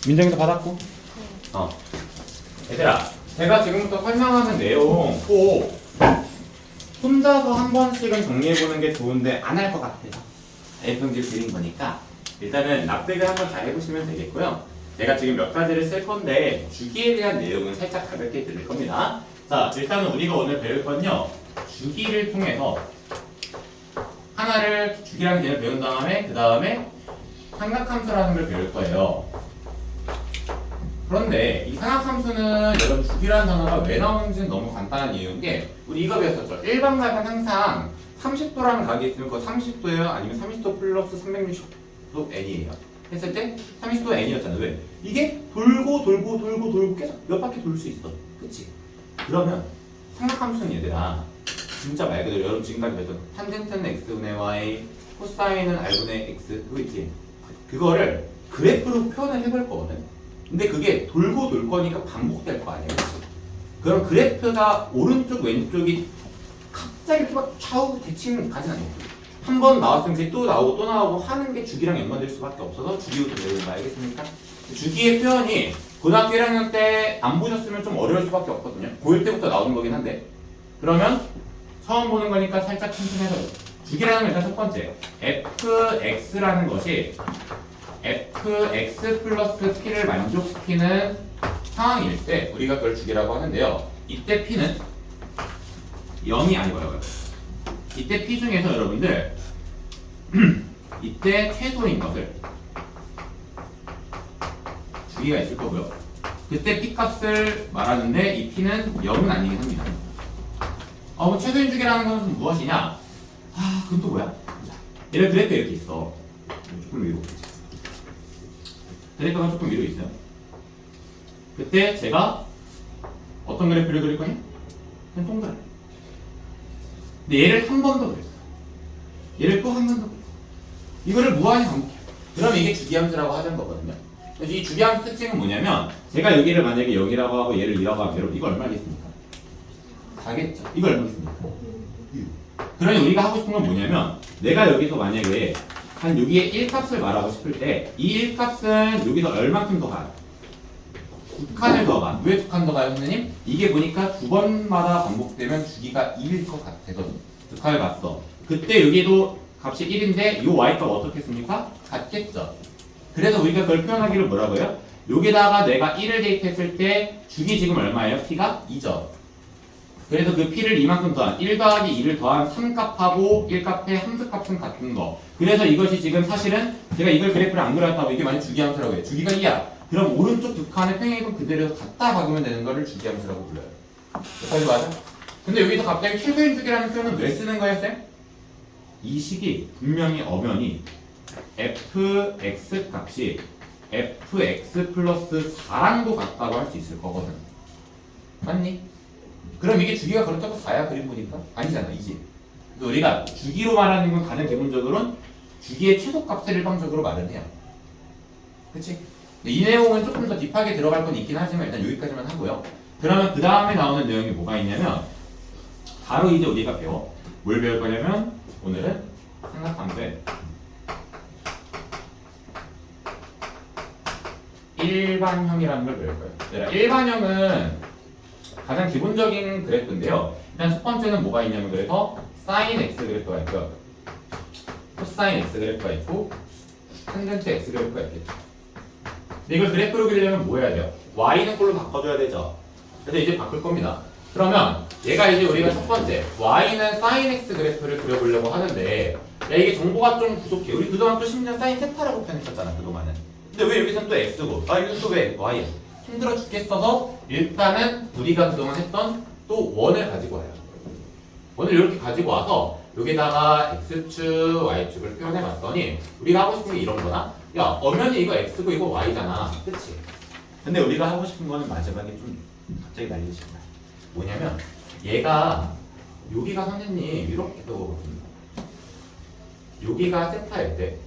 민정이도 받았고. 얘들아, 제가 지금부터 설명하는 내용 꼭 혼자서 한 번씩은 정리해보는 게 좋은데 안 할 것 같아요. A평집 드린 거니까 일단은 납득을 한번 잘 해보시면 되겠고요. 제가 지금 몇 가지를 쓸 건데 주기에 대한 내용은 살짝 가볍게 드릴 겁니다. 자, 일단은 우리가 오늘 배울 건요. 주기를 통해서 하나를 주기라는 개념을 배운 다음에 그 다음에 삼각함수라는 걸 배울 거예요. 그런데 이 삼각함수는 여러분 주기라는 단어가 왜 나오는지는 너무 간단한 이유인 게 우리 이거 배웠었죠. 일반각은 항상 30도라는 각이 있으면 그거 30도예요? 아니면 30도 플러스 360도 n이에요? 했을 때 30도 n이었잖아요. 왜? 이게 돌고 계속 몇 바퀴 돌 수 있어. 그치? 그러면 삼각함수는 얘들아 진짜 말 그대로 여러분 지금까지 배웠던 탄젠트는 x분의 y, 코사인은 r분의 x 그거 있지? 그거를 그래프로 표현을 해볼 거거든. 근데 그게 돌고 돌 거니까 반복될 거 아니에요? 그럼 그래프가 오른쪽 왼쪽이 갑자기 이렇게 막 좌우 대칭 가진 않아요. 한 번 나왔으면 이제 또 나오고 또 나오고 하는 게 주기랑 연관될 수밖에 없어서 주기부터 배우는 거 알겠습니까? 주기의 표현이 고등학교 1학년 때 안 보셨으면 좀 어려울 수밖에 없거든요. 고1 때부터 나오는 거긴 한데 그러면 처음 보는 거니까 살짝 튼튼해서 주기라는 건 일단 첫 번째 fx라는 것이 fx 플러스 p를 만족시키는 상황일 때 우리가 그걸 주기라고 하는데요. 이때 p는 0이 아니고요. 이때 p 중에서 여러분들 이때 최소인 것을 주기가 있을 거고요. 그때 p 값을 말하는데 이 p는 0은 아니긴 합니다. 뭐 최소인 주기라는 것은 무엇이냐? 그건 또 뭐야? 얘를 그래프 이렇게 있어. 조금 위로. 그래프가 조금 위로 있어요. 그때 제가 어떤 그래프를 그릴 거냐? 그냥 동그랗게. 근데 얘를 한 번 더 그렸어. 얘를 또 한 번 더 그렸어. 이거를 무한히 반복해요. 그럼 이게 주기함수라고 하는 거거든요. 그래서 이 주기함수 특징은 뭐냐면 제가 여기를 만약에 0이라고 하고 얘를 2라고 하면 여러분 이거 얼마겠습니까? 4겠죠. 이거 얼마겠습니까? 6. 그러니 우리가 하고 싶은 건 뭐냐면 내가 여기서 만약에 한 여기에 1값을 말하고 싶을 때 이 1값은 여기서 얼만큼 더 가요? 2칸을 더 가. 왜 2칸 더 가요, 선생님? 이게 보니까 두 번마다 반복되면 주기가 2일 것 같아서 2칸을 갔어. 그때 여기도 값이 1인데 이 y값 어떻게 했습니까? 같겠죠. 그래서 우리가 그걸 표현하기를 뭐라고 해요? 여기다가 내가 1을 대입했을 때 주기 지금 얼마예요? p가 2죠. 그래서 그 p를 이만큼 더한 1 더하기 2를 더한 3값하고 1값의 함수값은 같은 거. 그래서 이것이 지금 사실은 제가 이걸 그래프를 안 그렸다고 이게 만약 주기함수라고 해요. 주기가 2야. 그럼 오른쪽 두 칸의 평행이동 그대로 갖다 박으면 되는 거를 주기함수라고 불러요. 여기까지 맞아? 근데 여기서 갑자기 최소인 주기라는 표현은 왜 쓰는 거예요, 쌤? 이 식이 분명히 엄연히 fx 값이 fx 플러스 4랑도 같다고 할 수 있을 거거든. 맞니? 그럼 이게 주기가 그렇다고 4야 그림 보니까? 아니잖아, 이지. 그래서 우리가 주기로 말하는 건 가장 기본적으로는 주기의 최소값을 일방적으로 말을 해요. 그치? 이 내용은 조금 더 딥하게 들어갈 건 있긴 하지만 일단 여기까지만 하고요. 그러면 그 다음에 나오는 내용이 뭐가 있냐면 바로 이제 우리가 배워. 뭘 배울 거냐면 오늘은 삼각함수의 일반형이라는 걸 배울 거예요. 일반형은 가장 기본적인 그래프인데요. 일단 첫 번째는 뭐가 있냐면 그래서 sin x 그래프가 있고요. 코사인 x 그래프가 있고 탄젠트 x 그래프가 있겠죠. 근데 이걸 그래프로 그리려면 뭐 해야 돼요? y는 꼴로 바꿔줘야 되죠. 그래서 이제 바꿀 겁니다. 그러면 얘가 이제 우리가 첫 번째 y는 sin x 그래프를 그려보려고 하는데 야 이게 정보가 좀 부족해. 우리 그동안 또 심지어 sin 세타라고 표현했었잖아 그동안은. 근데 왜 여기서는 또 x고 여기서 또 왜 y야? 힘들어 죽겠어서 일단은 우리가 그동안 했던 또 원을 가지고 와요. 원을 이렇게 가지고 와서 여기다가 x축, y축을 표현해 봤더니 우리가 하고 싶은 게 이런 거다. 야 엄연히 이거 x고 이거 y잖아. 그치? 근데 우리가 하고 싶은 거는 마지막에 좀 갑자기 날리신 거야. 뭐냐면 얘가 여기가 선생님 이렇게 떠오거든요. 여기가 세타일 때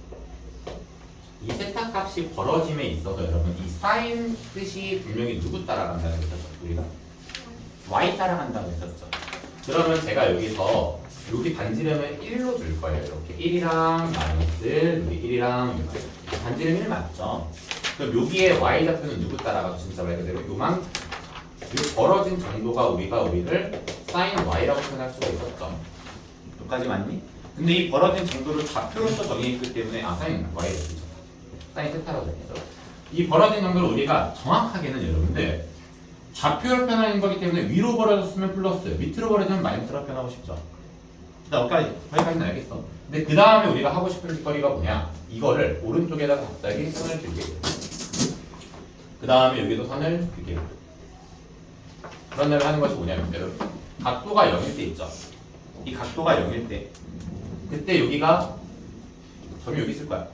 이 세타 값이 벌어짐에 있어서 여러분 이 사인 뜻이 분명히 누구 따라간다고 했었죠? 우리가 y 따라간다고 했었죠. 그러면 제가 여기서 여기 반지름을 1로 줄 거예요. 이렇게 1이랑 마이너스 여기 1이랑 반지름 1 맞죠? 그럼 여기에 y좌표는 누구 따라가서 진짜 말 그대로 요만 이 벌어진 정도가 우리를 sin y라고 표현할 수가 있었죠. 여기까지 맞니? 근데 이 벌어진 정도를 좌표로서 정의했기 때문에 sin y를 쓰죠. sin 세타라고 했죠. 이 벌어진 정도를 우리가 정확하게는 여러분들 좌표로 표현하는 거기 때문에 위로 벌어졌으면 플러스, 밑으로 벌어지면 마이너스라고 표현하고 싶죠. 거기까지는 알겠어. 근데 그 다음에 우리가 하고 싶은 짓거리가 뭐냐? 이거를 오른쪽에다가 갑자기 선을 그리게 돼요. 그 다음에 여기도 선을 그리게 돼요. 그런 다음에 하는 것이 뭐냐면 여러분 각도가 0일 때 있죠. 이 각도가 0일 때 그때 여기가 점이 여기 있을 거야.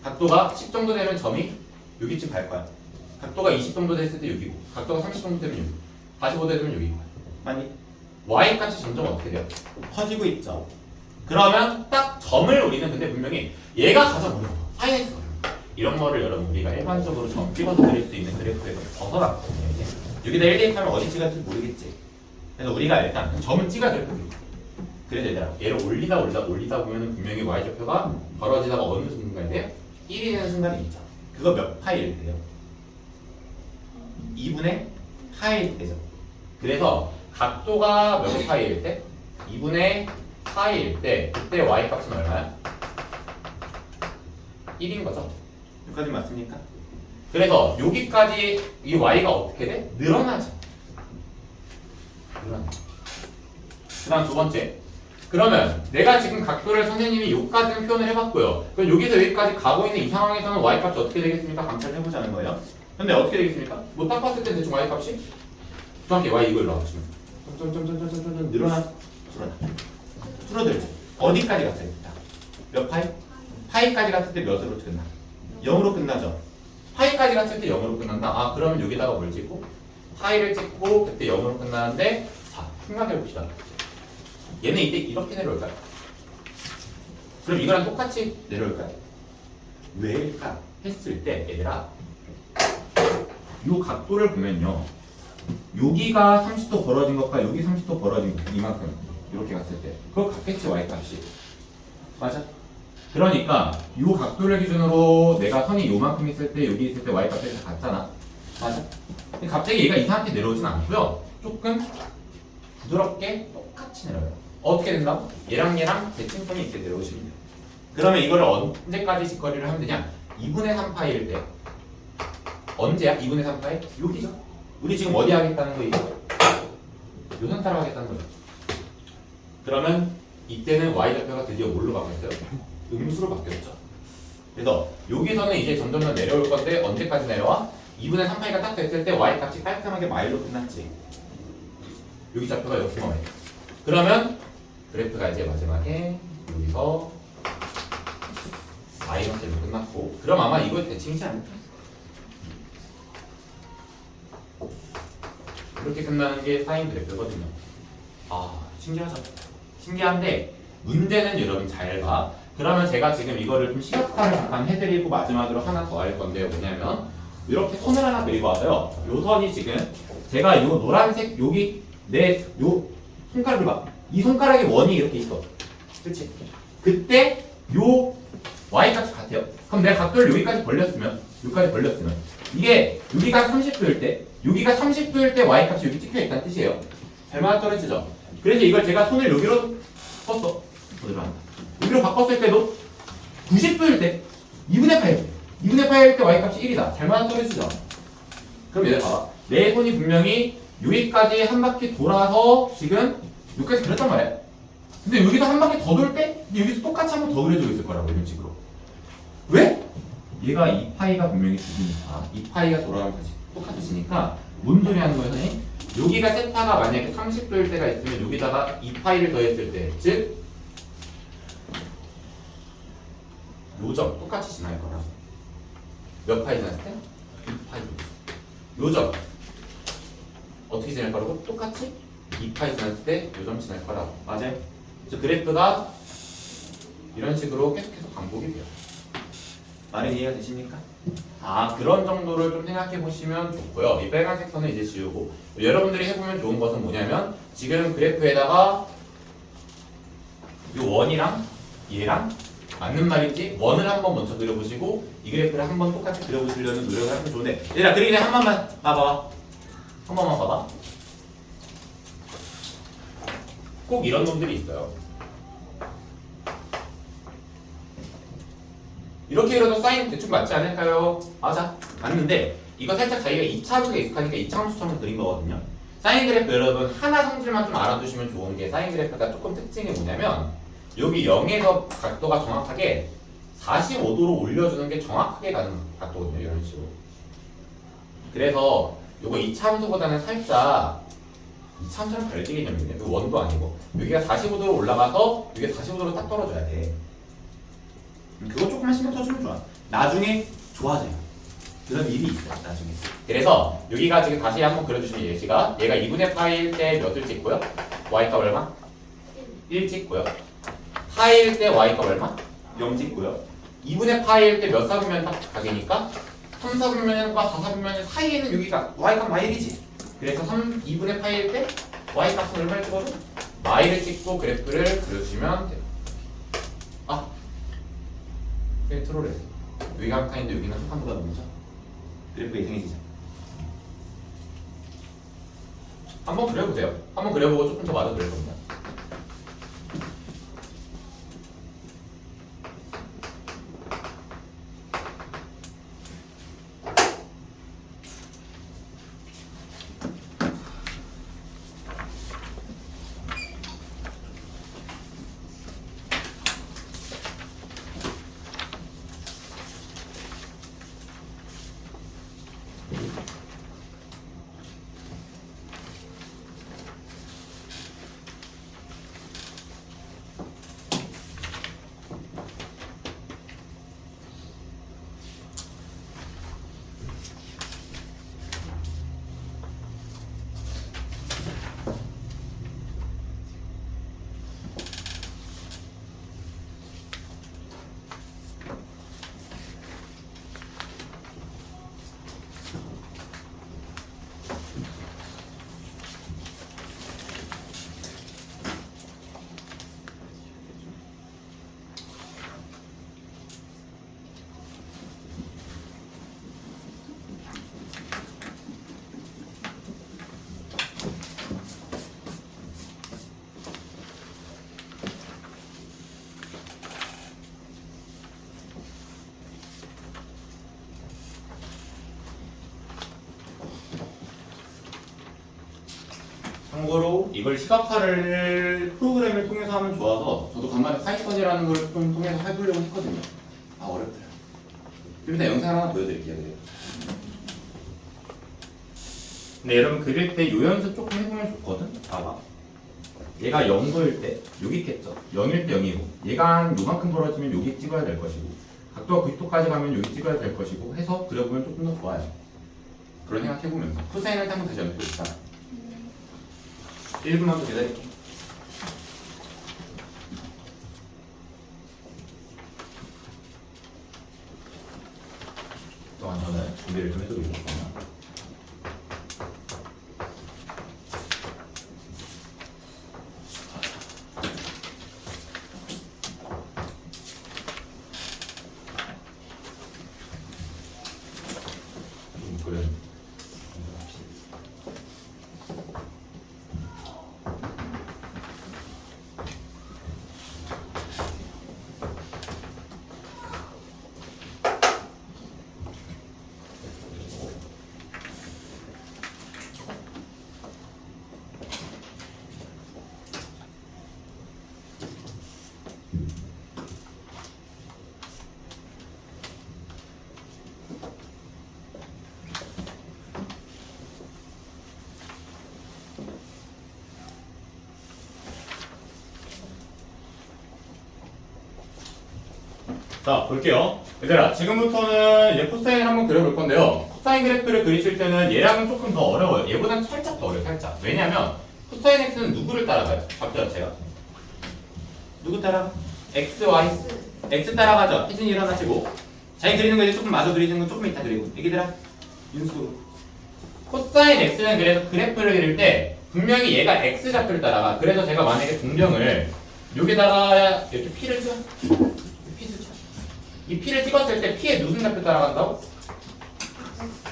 각도가 10 정도 되면 점이 여기쯤 갈 거야. 각도가 20 정도 됐을 때 여기고 각도가 30 정도 되면 여기 45 되면 여기고 맞니? y값이 점점 어떻게 돼요? 커지고 있죠. 그러면 딱 점을 우리는 근데 분명히 얘가 가장 어려워. 사인했어. 이런 거를 여러분 우리가 일반적으로 점 찍어서 그릴 수 있는 그래프에서 벗어났거든요. 여기다 1 대입하면 어디 찍을지 모르겠지. 그래서 우리가 일단 점은 찍어야 될 거예요. 그래서 얘들아 얘를 올리다 보면은 분명히 y좌표가 벌어지다가 어느 순간에 1이 되는 순간이 있죠. 그거 몇 파일 돼요? 2분의 파일 되죠. 그래서 각도가 몇 파이일 때? 2분의 파이일 때 그때 y값은 얼마야? 1인 거죠. 여기까지 맞습니까? 그래서 여기까지 이 y가 어떻게 돼? 늘어나죠. 그 다음 두 번째. 그러면 내가 지금 각도를 선생님이 여기까지는 표현을 해봤고요. 그럼 여기서 여기까지 가고 있는 이 상황에서는 y값이 어떻게 되겠습니까? 감찰을 해보자는 거예요. 근데 어떻게 되겠습니까? 뭐 딱 봤을 때 대충 y값이 정확히 y 이걸 넣어주시면 점점점점점점 늘어나 줄어들죠. 어디까지 갔어요? 몇 파이? 파이까지 갔을 때 몇으로 끝나? 0으로 끝나죠. 파이까지 갔을 때 0으로 끝난다. 아 그러면 여기다가 뭘 찍고? 파이를 찍고 그때 0으로 끝나는데 자 생각해봅시다. 얘는 이때 이렇게 내려올까요? 그럼 이거랑 똑같이 내려올까요? 왜일까? 했을 때 얘들아 이 각도를 보면요 여기가 30도 벌어진 것과 여기 30도 벌어진 것 이만큼 이렇게 갔을 때 그거 같겠지 y값이 맞아? 그러니까 이 각도를 기준으로 내가 선이 요만큼 있을 때 여기 있을 때 y값이 다 같잖아 맞아? 근데 갑자기 얘가 이상하게 내려오진 않고요 조금 부드럽게 똑같이 내려요 어떻게 된다고? 얘랑 대칭선이 이렇게 내려오시면 돼요 그러면 이거를 언제까지 직거리를 하면 되냐 2분의 3파일 때 언제야? 2분의 3파일? 여기죠 우리 지금 어디 하겠다는 거예요? 요선 따라 하겠다는 거예요 그러면 이때는 y좌표가 드디어 뭘로 바뀌었어요? 음수로 바뀌었죠 그래서 여기서는 이제 점점 더 내려올 건데 언제까지 내려와? 2분의 3파이가 딱 됐을 때 y값이 깔끔하게 마일로 끝났지 여기 좌표가 이렇게 나와요 그러면 그래프가 이제 마지막에 여기서 마이너스로 끝났고 그럼 아마 이거 대칭이지 않을까? 이렇게 끝나는 게 사인 그래프거든요. 아 신기하죠? 신기한데 문제는 여러분 잘 봐. 그러면 제가 지금 이거를 좀 시각화를 잠깐 해드리고 마지막으로 하나 더 할 건데요. 뭐냐면 이렇게 선을 하나 그리고 와서요. 요 선이 지금 제가 요 노란색 여기 요 손가락을 봐. 이 손가락에 원이 이렇게 있어. 그렇지? 그때 요 y값이 같아요. 그럼 내가 각도를 여기까지 벌렸으면 이게 여기가 30도일 때 여기가 30도일 때 y값이 여기 찍혀 있다는 뜻이에요. 잘 맞아떨어지죠? 그래서 이걸 제가 손을 여기로 썼어. 여기로 바꿨을 때도 90도일 때 2분의 8일 때 y값이 1이다. 잘 맞아떨어지죠? 그럼 얘들 봐봐. 내 손이 분명히 여기까지 한 바퀴 돌아서 지금 여기까지 그렸단 말이야. 근데 여기서 한 바퀴 더 돌 때 여기서 똑같이 한 번 더 그려져 있을 거라고 이런 식으로. 왜? 얘가 2파이가 분명히 죽으니까 2파이가 돌아가면 다시 똑같으시니까 뭔 소리 하는 거예요 선생님? 여기가 세타가 만약에 30도일 때가 있으면 여기다가 2파이를 더했을 때 즉 요점 똑같이 지날 거라고 몇 파이 지났을 때? 2파이 요점 어떻게 지날 거라고? 똑같이 2파이 지났을 때 요점 지날 거라고 맞아요? 그래서 그래프가 이런 식으로 계속해서 반복이 돼요 말이 이해가 되십니까? 아 그런 정도를 좀 생각해 보시면 좋고요. 이 빨간색 선은 이제 지우고 여러분들이 해보면 좋은 것은 뭐냐면 지금 그래프에다가 이 원이랑 얘랑 맞는 말인지 원을 한번 먼저 그려보시고 이 그래프를 한번 똑같이 그려보시려는 노력을 하면 좋은데 얘들아 그리기 전에 한 번만 봐봐. 한 번만 봐봐. 꼭 이런 놈들이 있어요. 이렇게 그려도 사인 대충 맞지 않을까요? 맞아. 맞는데 이거 살짝 자기가 2차함수가 익숙하니까 2차함수처럼 그린 거거든요. 사인 그래프 여러분 하나 성질만 좀 알아두시면 좋은 게 사인 그래프가 조금 특징이 뭐냐면 여기 0에서 각도가 정확하게 45도로 올려주는 게 정확하게 가는 각도거든요. 이런 식으로. 그래서 요거 2차함수보다는 살짝 2차함수랑 별개 개념이네. 그 원도 아니고 여기가 45도로 올라가서 여기가 45도로 딱 떨어져야 돼. 그거 조금만 신경 써주면 좋아. 나중에 좋아져요. 그런 일이 있어요. 나중에. 그래서 여기가 지금 다시 한번 그려주시면 예시가 얘가 2분의 파일 때 몇을 찍고요? y값 얼마? 1 찍고요. 파일 때 y값 얼마? 0 찍고요. 2분의 파일 때 몇 사분면 가게니까 3, 4분면과 4, 4분면 사이에는 여기가 y값 마일이지. 그래서 2분의 파일 때 y값은 얼마를 찍어도 마일을 찍고 그래프를 그려주시면 돼요. 아! 네, 트롤했어. 여기가 한 칸인데 여기는 한 칸보다 넘죠? 그래프 이상해지죠? 한번 그려보세요. 한번 그려보고 조금 더 맞아 그릴 겁니다. 참고로 이걸 시각화를 프로그램을 통해서 하면 좋아서 저도 간만에 파이썬이라는 걸 좀 통해서 해보려고 했거든요. 아 어렵더라. 좀 이따 영상 하나 보여드릴게요. 근데 여러분 그릴 때 요 연습 조금 해보면 좋거든. 봐봐. 얘가 0도일 때 여기 있겠죠. 0일 때 0이고 얘가 한 요만큼 벌어지면 여기 찍어야 될 것이고 각도가 90도까지 가면 여기 찍어야 될 것이고 해서 그려보면 조금 더 좋아요. 그런 생각 해보면서 코사인을 한번 다시 연습해볼까? 1분만 더 기다릴게. 또한 저는 준비를 좀 해두고 있겠습니다. 그래. 자, 볼게요. 얘들아, 지금부터는 이제 코사인을 한번 그려볼 건데요. 코사인 그래프를 그리실 때는 얘랑은 조금 더 어려워요. 얘보다는 살짝 더 어려워요, 살짝. 왜냐면 코사인 x는 누구를 따라가요? 좌표 자체가. 누구 따라가? x, y. x 따라가죠. 희진이 일어나시고. 잘 그리는 거 이제 조금 마저 그리는 건 조금 이따 그리고. 얘기들아, 윤수. 코사인 x는 그래서 그래프를 그릴 때 분명히 얘가 x 좌표를 따라가. 그래서 제가 만약에 동경을 여기다가 이렇게 p를 줘. p 이 P를 찍었을 때 P의 무슨 좌표 따라간다고?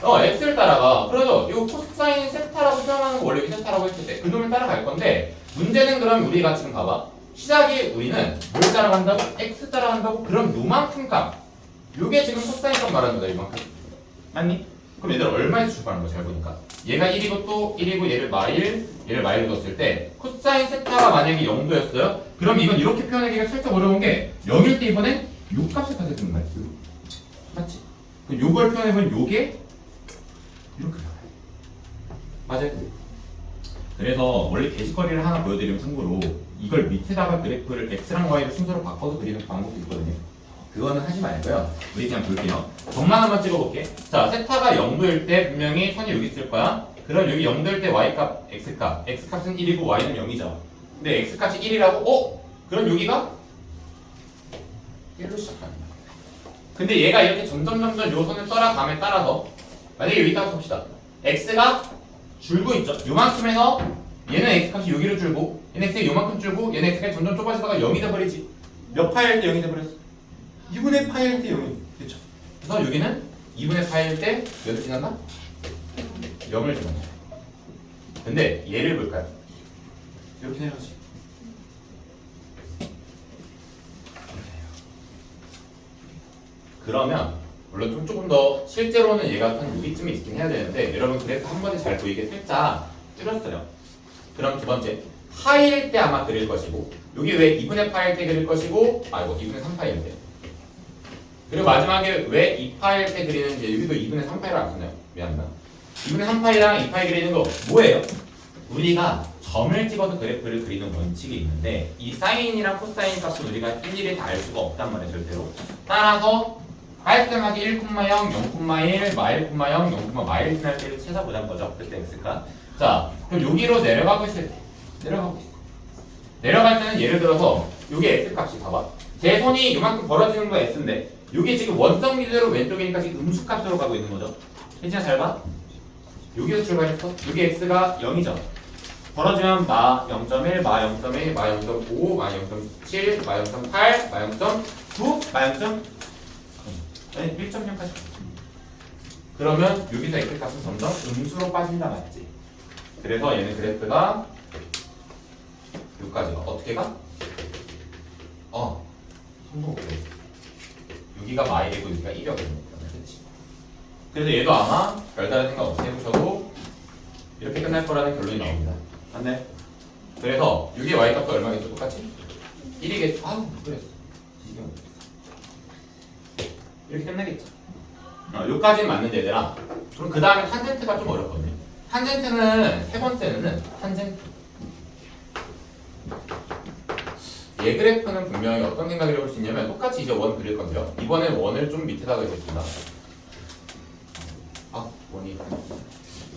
X를 따라가. 그래서 이 코사인 세타라고 표현하는 거 원래 여기 세타라고 했을 때 그놈을 따라갈 건데 문제는 그럼 우리가 지금 봐봐. 시작에 우리는 뭘 따라간다고? X 따라간다고? 그럼 요만큼 값. 요게 지금 코사인 값 말하는 거다, 요만큼. 맞니? 그럼 얘들 얼마에서 출발하는 거야, 잘 보니까. 얘가 1이고 또 1이고 얘를 마일을 넣었을 때 코사인 세타가 만약에 0도였어요? 그럼 이건 이렇게 표현하기가 살짝 어려운 게 0일 때 이번엔 요 값을 가져야 되는 거야. 맞지? 그럼 요걸 표현해보면 요게 이렇게 나와요. 맞아요? 그래서 원래 게시거리를 하나 보여드리면 참고로 이걸 밑에다가 그래프를 X랑 Y를 순서로 바꿔서 그리는 방법도 있거든요. 그거는 하지 말고요. 우리 그냥 볼게요. 점만 한번 찍어볼게. 자, 세타가 0도일 때 분명히 선이 여기 있을 거야. 그럼 여기 0도일 때 Y값, X값. X값은 1이고 Y는 0이죠. 근데 X값이 1이라고? 그럼 여기가 1로 시작하는 거야. 근데 얘가 이렇게 점점 요 선을 따라감에 따라서 만약에 여기다가 봅시다. X가 줄고 있죠. 요만큼에서 얘는 X값이 여기로 줄고 얘는 X가 요만큼 줄고 얘는 X가 점점 좁아지다가 0이 돼버리지. 몇 파일 때 0이 돼버렸어? 2분의 파일 때 0이 됐죠. 그래서 여기는 2분의 파일 때 몇을 지난다? 0을 지난다. 근데 얘를 볼까요? 이렇게 내려가지. 그러면 물론 조금 더 실제로는 얘가 한 여기쯤에 있긴 해야 되는데 여러분 그래서 한 번에 잘 보이게 살짝 줄였어요. 그럼 두 번째 파일 때 아마 그릴 것이고 여기 왜 2분의 파일 때 그릴 것이고 이거 2분의 3파일 때 그리고 마지막에 왜 2파일 때 그리는지 여기도 2분의 3파일을 안 쓰나요? 미안합니다. 2분의 3파일이랑 2파일 그리는 거 뭐예요? 우리가 점을 찍어서 그래프를 그리는 원칙이 있는데 이 사인이랑 코사인 값은 우리가 일일이 다 알 수가 없단 말이에요. 절대로. 따라서 깔끔하게 1,0, 0,1, 마일, 0, 0, 마일 지날 때를 찾아보자는 거죠. 그때 X가. 자, 그럼 여기로 내려가고 있을 때. 내려갈 때는 예를 들어서 여기 X 값이 봐봐. 제 손이 이만큼 벌어지는 거 X인데 여기 지금 원점 기준으로 왼쪽이니까 지금 음수 값으로 가고 있는 거죠. 괜찮아? 잘 봐. 여기서 출발했어. 여기 X가 0이죠. 벌어지면 마 0.1, 마 0.1, 마 0.5, 마 0.7, 마 0.8, 마 0.9, 마 0. 아니 1.0까지. 그러면 여기서 X 값은 점점 음수로 빠진다 맞지? 그래서 얘는 그래프가 여기까지가 어떻게 가? 성공 못해. 여기가 마일이고 여기가 1이었거든요. 그렇지? 그래서 얘도 아마 별다른 생각 없이 해보셔도 이렇게 끝날 거라는 결론이 나옵니다. 맞네? 그래서 여기 Y값도 얼마겠죠? 똑같이? 1이겠죠? 못 그랬어. 이렇게 끝나겠죠. 여기까지는 맞는데 얘들아. 그럼 그 다음에 탄젠트가 좀 어렵거든요. 탄젠트는 세 번째는 탄젠트. 얘 그래프는 분명히 어떤 생각을 해볼 수 있냐면 똑같이 이제 원 그릴 건데요. 이번엔 원을 좀 밑에다가 그리겠습니다. 원이 이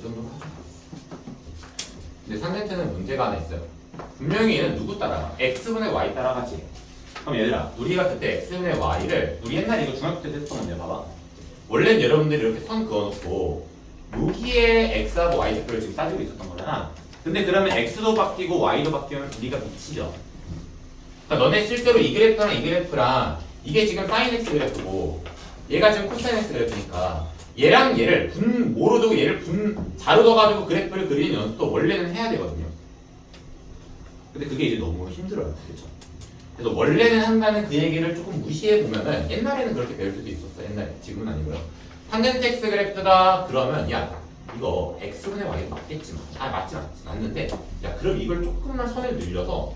정도 하죠. 근데 탄젠트는 문제가 하나 있어요. 분명히 얘는 누구 따라가? X분의 Y 따라가지. 그럼 얘들아, 우리가 그때 X분의 Y를 우리 옛날에 이거 중학교 때 했던 건데 봐봐. 원래는 여러분들이 이렇게 선 그어놓고 여기에 X하고 Y 좌표를 지금 따지고 있었던 거잖아. 근데 그러면 X도 바뀌고 Y도 바뀌면 우리가 미치죠. 그러니까 너네 실제로 이 그래프랑 이게 지금 사인 X 그래프고 얘가 지금 코사인 X 그래프니까 얘랑 얘를 뭐로 두고 얘를 자로 둬가지고 그래프를 그리는 연습도 원래는 해야 되거든요. 근데 그게 이제 너무 힘들어요. 그렇죠? 그래서 원래는 한다는 그 얘기를 조금 무시해 보면은 옛날에는 그렇게 배울 수도 있었어. 옛날에. 지금은 아니고요. 탄젠트 X 그래프다 그러면 야 이거 X분의 Y도 맞겠지만 맞는데 야 그럼 이걸 조금만 선을 늘려서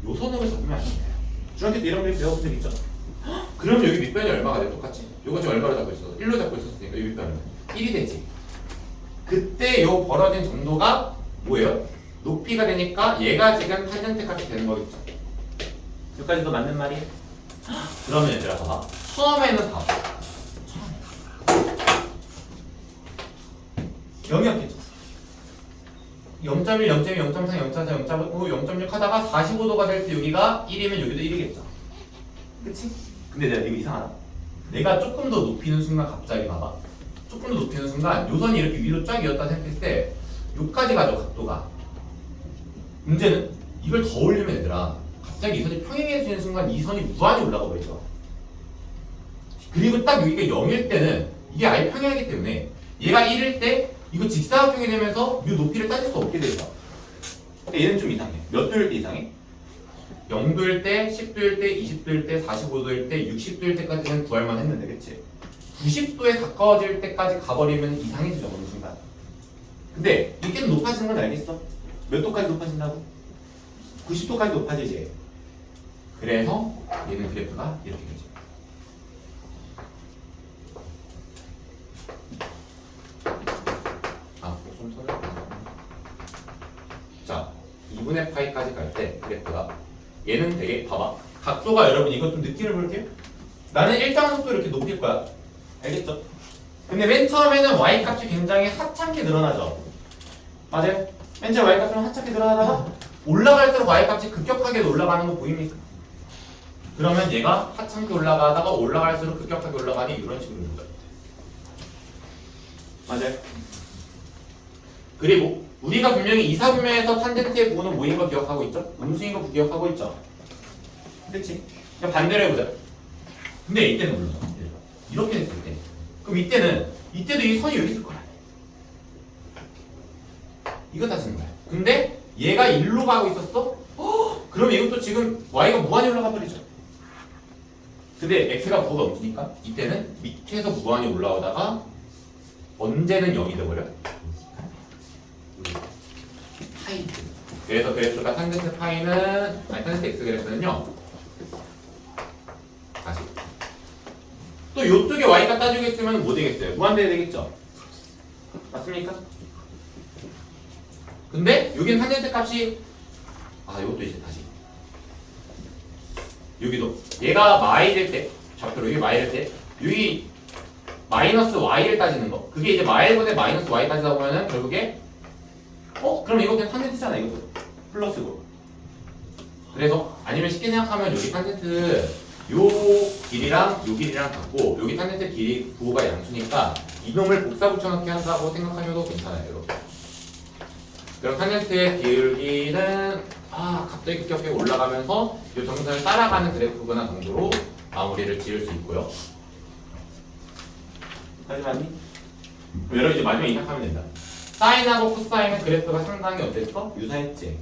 요 선으로 잡으면 안 돼요. 중학교 때 이런 걸 배워본 적 있죠? 그럼 여기 밑변이 얼마가 돼? 똑같이. 요거 지금 얼마로 잡고 있어? 1로 잡고 있었으니까 여기 밑변은 1이 되지. 그때 요 벌어진 정도가 뭐예요? 높이가 되니까 얘가 지금 탄젠트 값이 되는 거겠죠. 여기까지도 맞는 말이에요? 그러면 얘들아 봐봐. 처음에는 다 0이었겠죠. 0.1, 0.2, 0.4, 0.4, 0.5, 0.6 하다가 45도가 될 때 여기가 1이면 여기도 1이겠죠. 그치? 근데 내가 이거 이상하다. 내가 조금 더 높이는 순간 갑자기 봐봐. 조금 더 높이는 순간 요 선이 이렇게 위로 쫙 이었다 생각했을 때 요까지 가죠 각도가. 문제는 이걸 더 올리면 얘들아 갑자기 이 선이 평행해지는 순간 이 선이 무한히 올라가 버리죠. 그리고 딱 여기가 0일 때는 이게 아예 평행이기 때문에 얘가 1일 때 이거 직사각형이 되면서 이 높이를 따질 수 없게 되죠. 얘는 좀 이상해. 몇 도일 때 이상해? 0도일 때, 10도일 때, 20도일 때, 45도일 때, 60도일 때까지는 구할만 했는데, 그치? 90도에 가까워질 때까지 가버리면 이상해지죠, 어느 순간. 근데 이때는 높아지는 건 알겠어? 몇 도까지 높아진다고? 90도까지 높아지지. 그래서 얘는 그래프가 이렇게 되죠. 좀 서려. 자, 2분의 파이까지 갈 때 그래프가 얘는 되게 봐봐. 각도가 여러분 이거 좀 느낌을 볼게요. 나는 일정한 속도로 이렇게 높일 거야. 알겠죠? 근데 맨 처음에는 y값이 굉장히 하찮게 늘어나죠. 맞아요? 맨 처음 y값은 하찮게 늘어나다가 올라갈수록 y값이 급격하게 올라가는 거 보입니까? 그러면 얘가 하찮게 올라가다가 올라갈수록 급격하게 올라가니 이런 식으로 되는 거예요. 맞아요? 그리고 우리가 분명히 이사분면에서 탄젠트의 부호는 뭐인 거 기억하고 있죠? 음수인 거 기억하고 있죠? 그렇지? 그냥 반대로 해보자. 근데 이때는 몰라. 이렇게 됐을 때. 그럼 이때도 이 선이 여기 있을 거야. 이거 따지는 거야. 근데 얘가 1로 가고 있었어? 그럼 이것도 지금 y가 무한히 올라가 버리죠. 근데 x가 부호가 없으니까 이때는 밑에서 무한히 올라오다가 언제는 0이 돼버려? 파이. 그래서 그래프가 탄젠트 파이는 탄젠트 x 그래프는요. 다시 또 이쪽에 y가 따지고 있으면 뭐 되겠어요? 무한대야 되겠죠? 맞습니까? 근데 여기는 탄젠트 값이 이것도 이제 다시 여기도 얘가 마일일 때 좌표로 여기 마일일 때 여기 마이너스 y를 따지는 거 그게 이제 마일분의 마이너스 y 따지다 보면은 결국에 그럼 이거 그냥 탄젠트잖아. 이것도 플러스고. 그래서 아니면 쉽게 생각하면 여기 탄젠트 요 길이랑 요 길이랑 같고 여기 탄젠트 길이 부호가 양수니까 이놈을 복사 붙여넣기 한다고 생각하셔도 괜찮아요. 이렇게. 그럼 탄젠트의 길이는 갑자기 급격하게 올라가면서 이 정선을 따라가는 그래프구나 정도로 마무리를 지을 수 있고요. 하지만 여러분 이제 마지막에 이렇게 하면 된다. 사인하고 코사인은 그래프가 상당히 어땠어? 유사했지.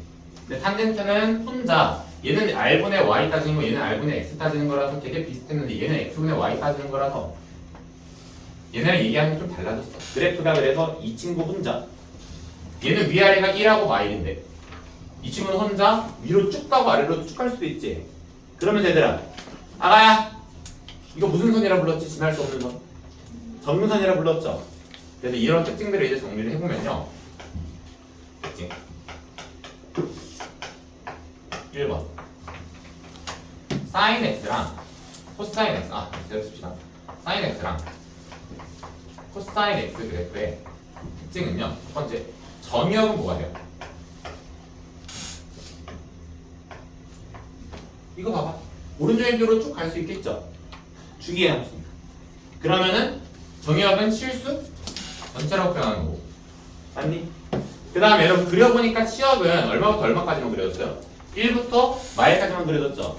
근데 탄젠트는 혼자 얘는 r분의 y 따지는 거 얘는 r분의 x 따지는 거라서 되게 비슷했는데 얘는 x분의 y 따지는 거라서 얘네랑 얘기하는 게 좀 달라졌어. 그래프가 그래서 이 친구 혼자 얘는 위아래가 1하고 마일인데 이 친구는 혼자 위로 쭉 가고 아래로 쭉 갈 수도 있지. 그러면 얘들아 아가야 이거 무슨 선이라 불렀지? 지날 수 없는 선 정문선이라 불렀죠. 그래서 이런 특징들을 이제 정리를 해보면요. 특징 1번 sin x랑 코사인 x 제대로 씁시다. sin x랑 코사인 x 그래프의 특징은요. 첫 번째 점역은 뭐가 돼요? 이거 봐봐. 오른쪽 왼쪽으로 쭉 갈 수 있겠죠? 주기의 함수니까. 그러면은 정의역은 실수? 전체라고 표현하는 거고. 맞니? 그 다음에 여러분 그려보니까 치역은 얼마부터 얼마까지만 그려졌어요? 1부터 마일까지만 그려졌죠?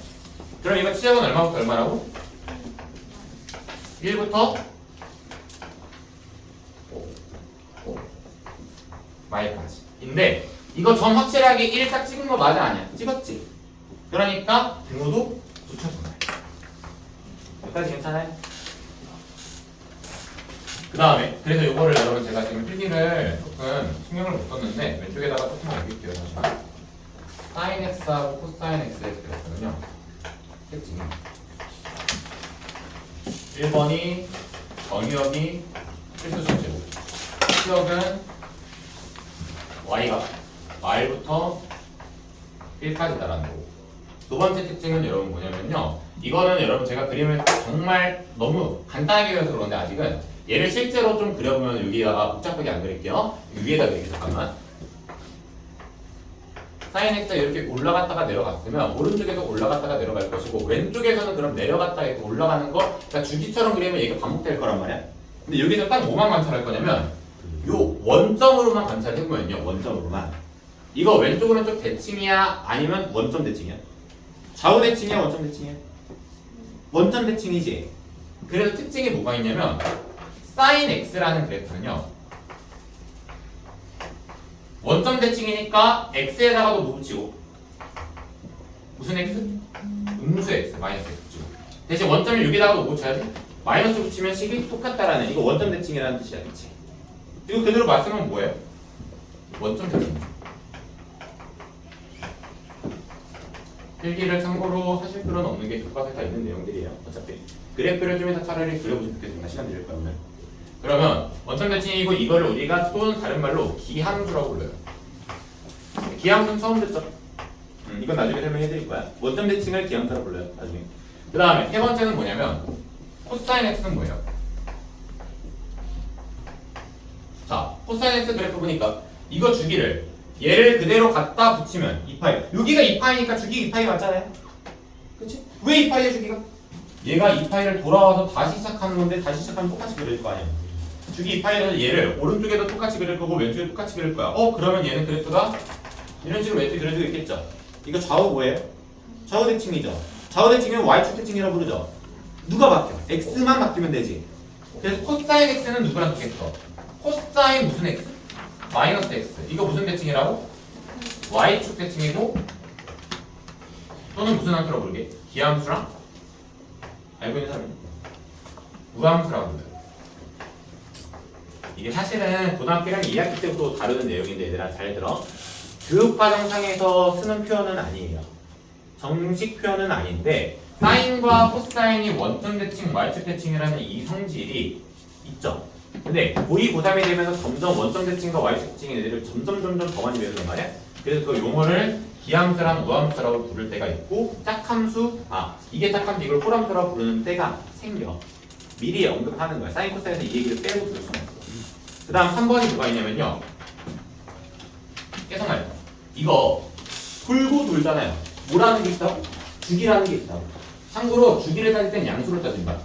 그럼 이거 치역은 얼마부터 얼마라고? 1부터 마일까지. 인데 이거 점 확실하게 1 딱 찍은 거 맞아 아니야? 찍었지? 그러니까 등호도 붙여준 거야. 여기까지 괜찮아요? 그 다음에 그래서 이거를 여러분 제가 지금 필기를 조금 신경을 못 썼는데 왼쪽에다가 조금만 옮길게요. 잠시만. sin x하고 코사인 x의 그래프는요. 특징이 1번이 정의역이 필수 전체고 치역은 y가 마일부터 1까지다라는 거고. 두 번째 특징은 여러분 뭐냐면요. 이거는 여러분 제가 그림을 정말 너무 간단하게 그려서 그런데 아직은 얘를 실제로 좀 그려보면 여기다가 복잡하게 안 그릴게요. 위에다 그릴게요. 잠깐만. sin x가 이렇게 올라갔다가 내려갔으면 오른쪽에도 올라갔다가 내려갈 것이고 왼쪽에서는 그럼 내려갔다가 이렇게 올라가는 거 그러니까 주기처럼 그리면 얘가 반복될 거란 말이야. 근데 여기서 딱 뭐만 관찰할 거냐면 요 원점으로만 관찰해보면요. 원점으로만 이거 왼쪽 오른쪽 대칭이야? 아니면 원점 대칭이야? 좌우 대칭이야? 원점 대칭이야? 원점 대칭이지. 그래서 특징이 뭐가 있냐면 sin x라는 그래프는요 원점 대칭이니까 x에다가도 뭐 붙이고 무슨 x? 음수 x, 마이너스 x 붙이고 대신 원점을 6에다가도 뭐 붙여야지? 마이너스 붙이면 식이 똑같다라는 이거 원점 대칭이라는 뜻이야, 그치? 이거 그대로 말씀은 뭐예요? 원점 대칭. 필기를 참고로 하실 필요는 없는 게 교과서에 다 있는 내용들이에요. 어차피 그래프를 좀 이따 차라리 그려보시면 좋겠습니다. 시간 드릴 거면. 그러면 원점 대칭이고 이거를 우리가 또 다른 말로 기함수라고 불러요. 기함수는 처음 듣죠? 이건 나중에 설명해 드릴 거야. 원점 대칭을 기함수라고 불러요. 나중에. 그 다음에 세 번째는 뭐냐면 코사인 x는 뭐예요? 자, 코사인 x 그래프 보니까 이거 주기를 얘를 그대로 갖다 붙이면 2파이. 여기가 2파이니까 주기 2파이 맞잖아요. 그치? 왜 2파이야 주기가? 얘가 2파이를 돌아와서 다시 시작하는 건데 다시 시작하면 똑같이 그릴 거 아니야. 주기 2파이는 얘를 오른쪽에도 똑같이 그릴 거고 왼쪽에도 똑같이 그릴 거야. 그러면 얘는 그래프가 이런 식으로 왼쪽에 그려지고 있겠죠. 이거 좌우 뭐예요? 좌우 대칭이죠. 좌우 대칭은 y축 대칭이라고 부르죠. 누가 바뀌어? x만 바뀌면 되지. 그래서 코사인 x는 누구랑 똑같어? 코사인 무슨 x? 마이너스 x. 이거 무슨 대칭이라고? y축 대칭이고 또는 무슨 함수라고 부르게? 기함수랑? 알고 있는 사람이? 우함수라고 불러요. 이게 사실은 고등학교 1학년 2학기 때부터 다루는 내용인데 얘들아 잘 들어. 교육과정상에서 쓰는 표현은 아니에요. 정식 표현은 아닌데 사인과 코사인이 원점 대칭, y축 대칭이라는 이 성질이 있죠. 근데 고2, 고3이 되면서 점점 원점 대칭과 y축 대칭의 애들을 점점 더 많이 배우는 말이야. 그래서 그 용어를 기함수랑 우함수라고 부를 때가 있고 짝함수, 이게 짝함수 이걸 홀함수라고 부르는 때가 생겨. 미리 언급하는 거야. 사인 코사인에서 이 얘기를 빼고 들을 수는 없어. 그 다음 3번이 뭐가 있냐면요. 계속 말이야. 이거 풀고 돌잖아요. 뭐라는 게 있다고? 주기라는 게 있다고. 참고로 주기를 따질 땐 양수를 따진다.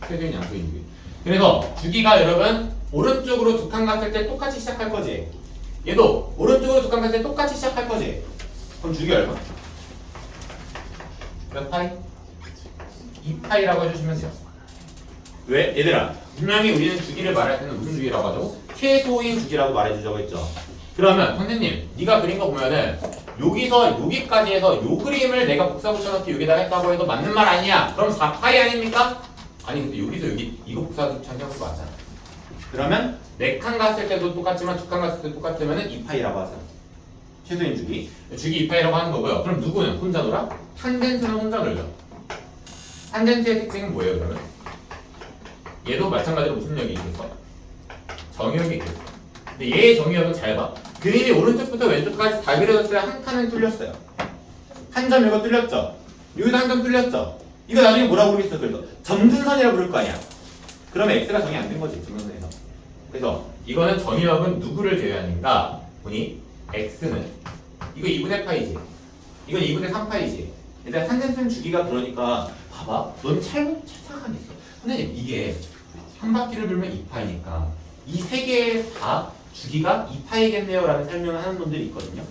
최대한 양수인 주기. 그래서 주기가 여러분 오른쪽으로 두 칸 갔을 때 똑같이 시작할 거지. 얘도 오른쪽으로 두 칸 갔을 때 똑같이 시작할 거지. 그럼 주기 얼마? 몇 파이? 2파이라고 해주시면 돼요. 왜? 얘들아 분명히 우리는 주기를 말할 때는 무슨 주기라고 하죠? 최소인 주기라고 말해주자고 했죠. 그러면 선생님 네가 그린 거 보면은 여기서 여기까지 해서 요 그림을 내가 복사 붙여넣기 여기다 했다고 해도 맞는 말 아니야. 그럼 4파이 아닙니까? 아니 근데 여기서 여기 이거 복사 붙여넣기 맞잖아. 그러면 4칸 갔을 때도 똑같지만 2칸 갔을 때도 똑같으면은 2파이라고 하자. 최소인 주기 2파이라고 하는 거고요. 그럼 누구는 혼자 놀아? 탄젠트는 혼자 놀죠. 탄젠트의 특징은 뭐예요 그러면? 얘도 마찬가지로 무슨 역이 있겠어? 정역이 있겠어. 근데 얘의 정역은 잘 봐. 그림이 오른쪽부터 왼쪽까지 다 그려졌어요. 한 칸은 뚫렸어요. 한 점 이거 뚫렸죠? 여기도 한 점 뚫렸죠? 이거 나중에 뭐라고 부르겠어? 그래서 점근선이라고 부를 거 아니야. 그러면 x가 정의 안 된 거지 점근선에서. 그래서 이거는 정의역은 누구를 제외하는가 보니 x는 이거 2분의 파이지. 이건 2분의 3파이지. 일단 탄젠트는 주기가 그러니까 봐봐. 넌 착각하겠어. 선생님 이게 한 바퀴를 돌면 2파이니까 이 세 개 다 주기가 2파이겠네요 라는 설명을 하는 놈들이 있거든요.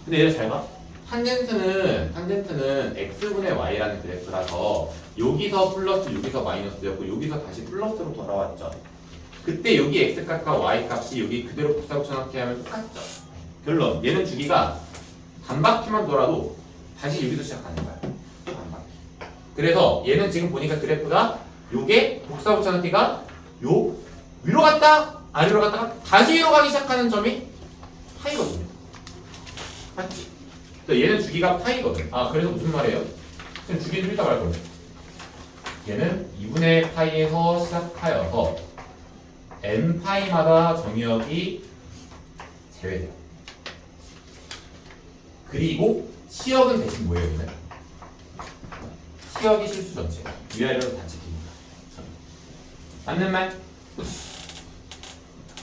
근데 얘를 잘 봐. 탄젠트는 x분의 y라는 그래프라서 여기서 플러스 여기서 마이너스였고 여기서 다시 플러스로 돌아왔죠. 그때 여기 x값과 y값이 여기 그대로 복사 붙여넣기 하면 똑같죠. 결론 얘는 주기가 반바퀴만 돌아도 다시 여기서 시작하는 거야. 또 반바퀴. 그래서 얘는 지금 보니까 그래프가 요게 복사 붙여넣기가 요 위로 갔다 아래로 갔다가 다시 위로 가기 시작하는 점이 파이거든요. 맞지? 얘는 주기가 파이거든. 그래서 무슨 말이에요? 그럼 주기는 좀 이따 말 거예요. 얘는 2분의 파이에서 시작하여서 n파이마다 정의역이 제외돼요. 그리고 치역은 대신 뭐예요? 얘는? 치역이 실수 전체. 위아래로 다 지킵니다. 맞는 말?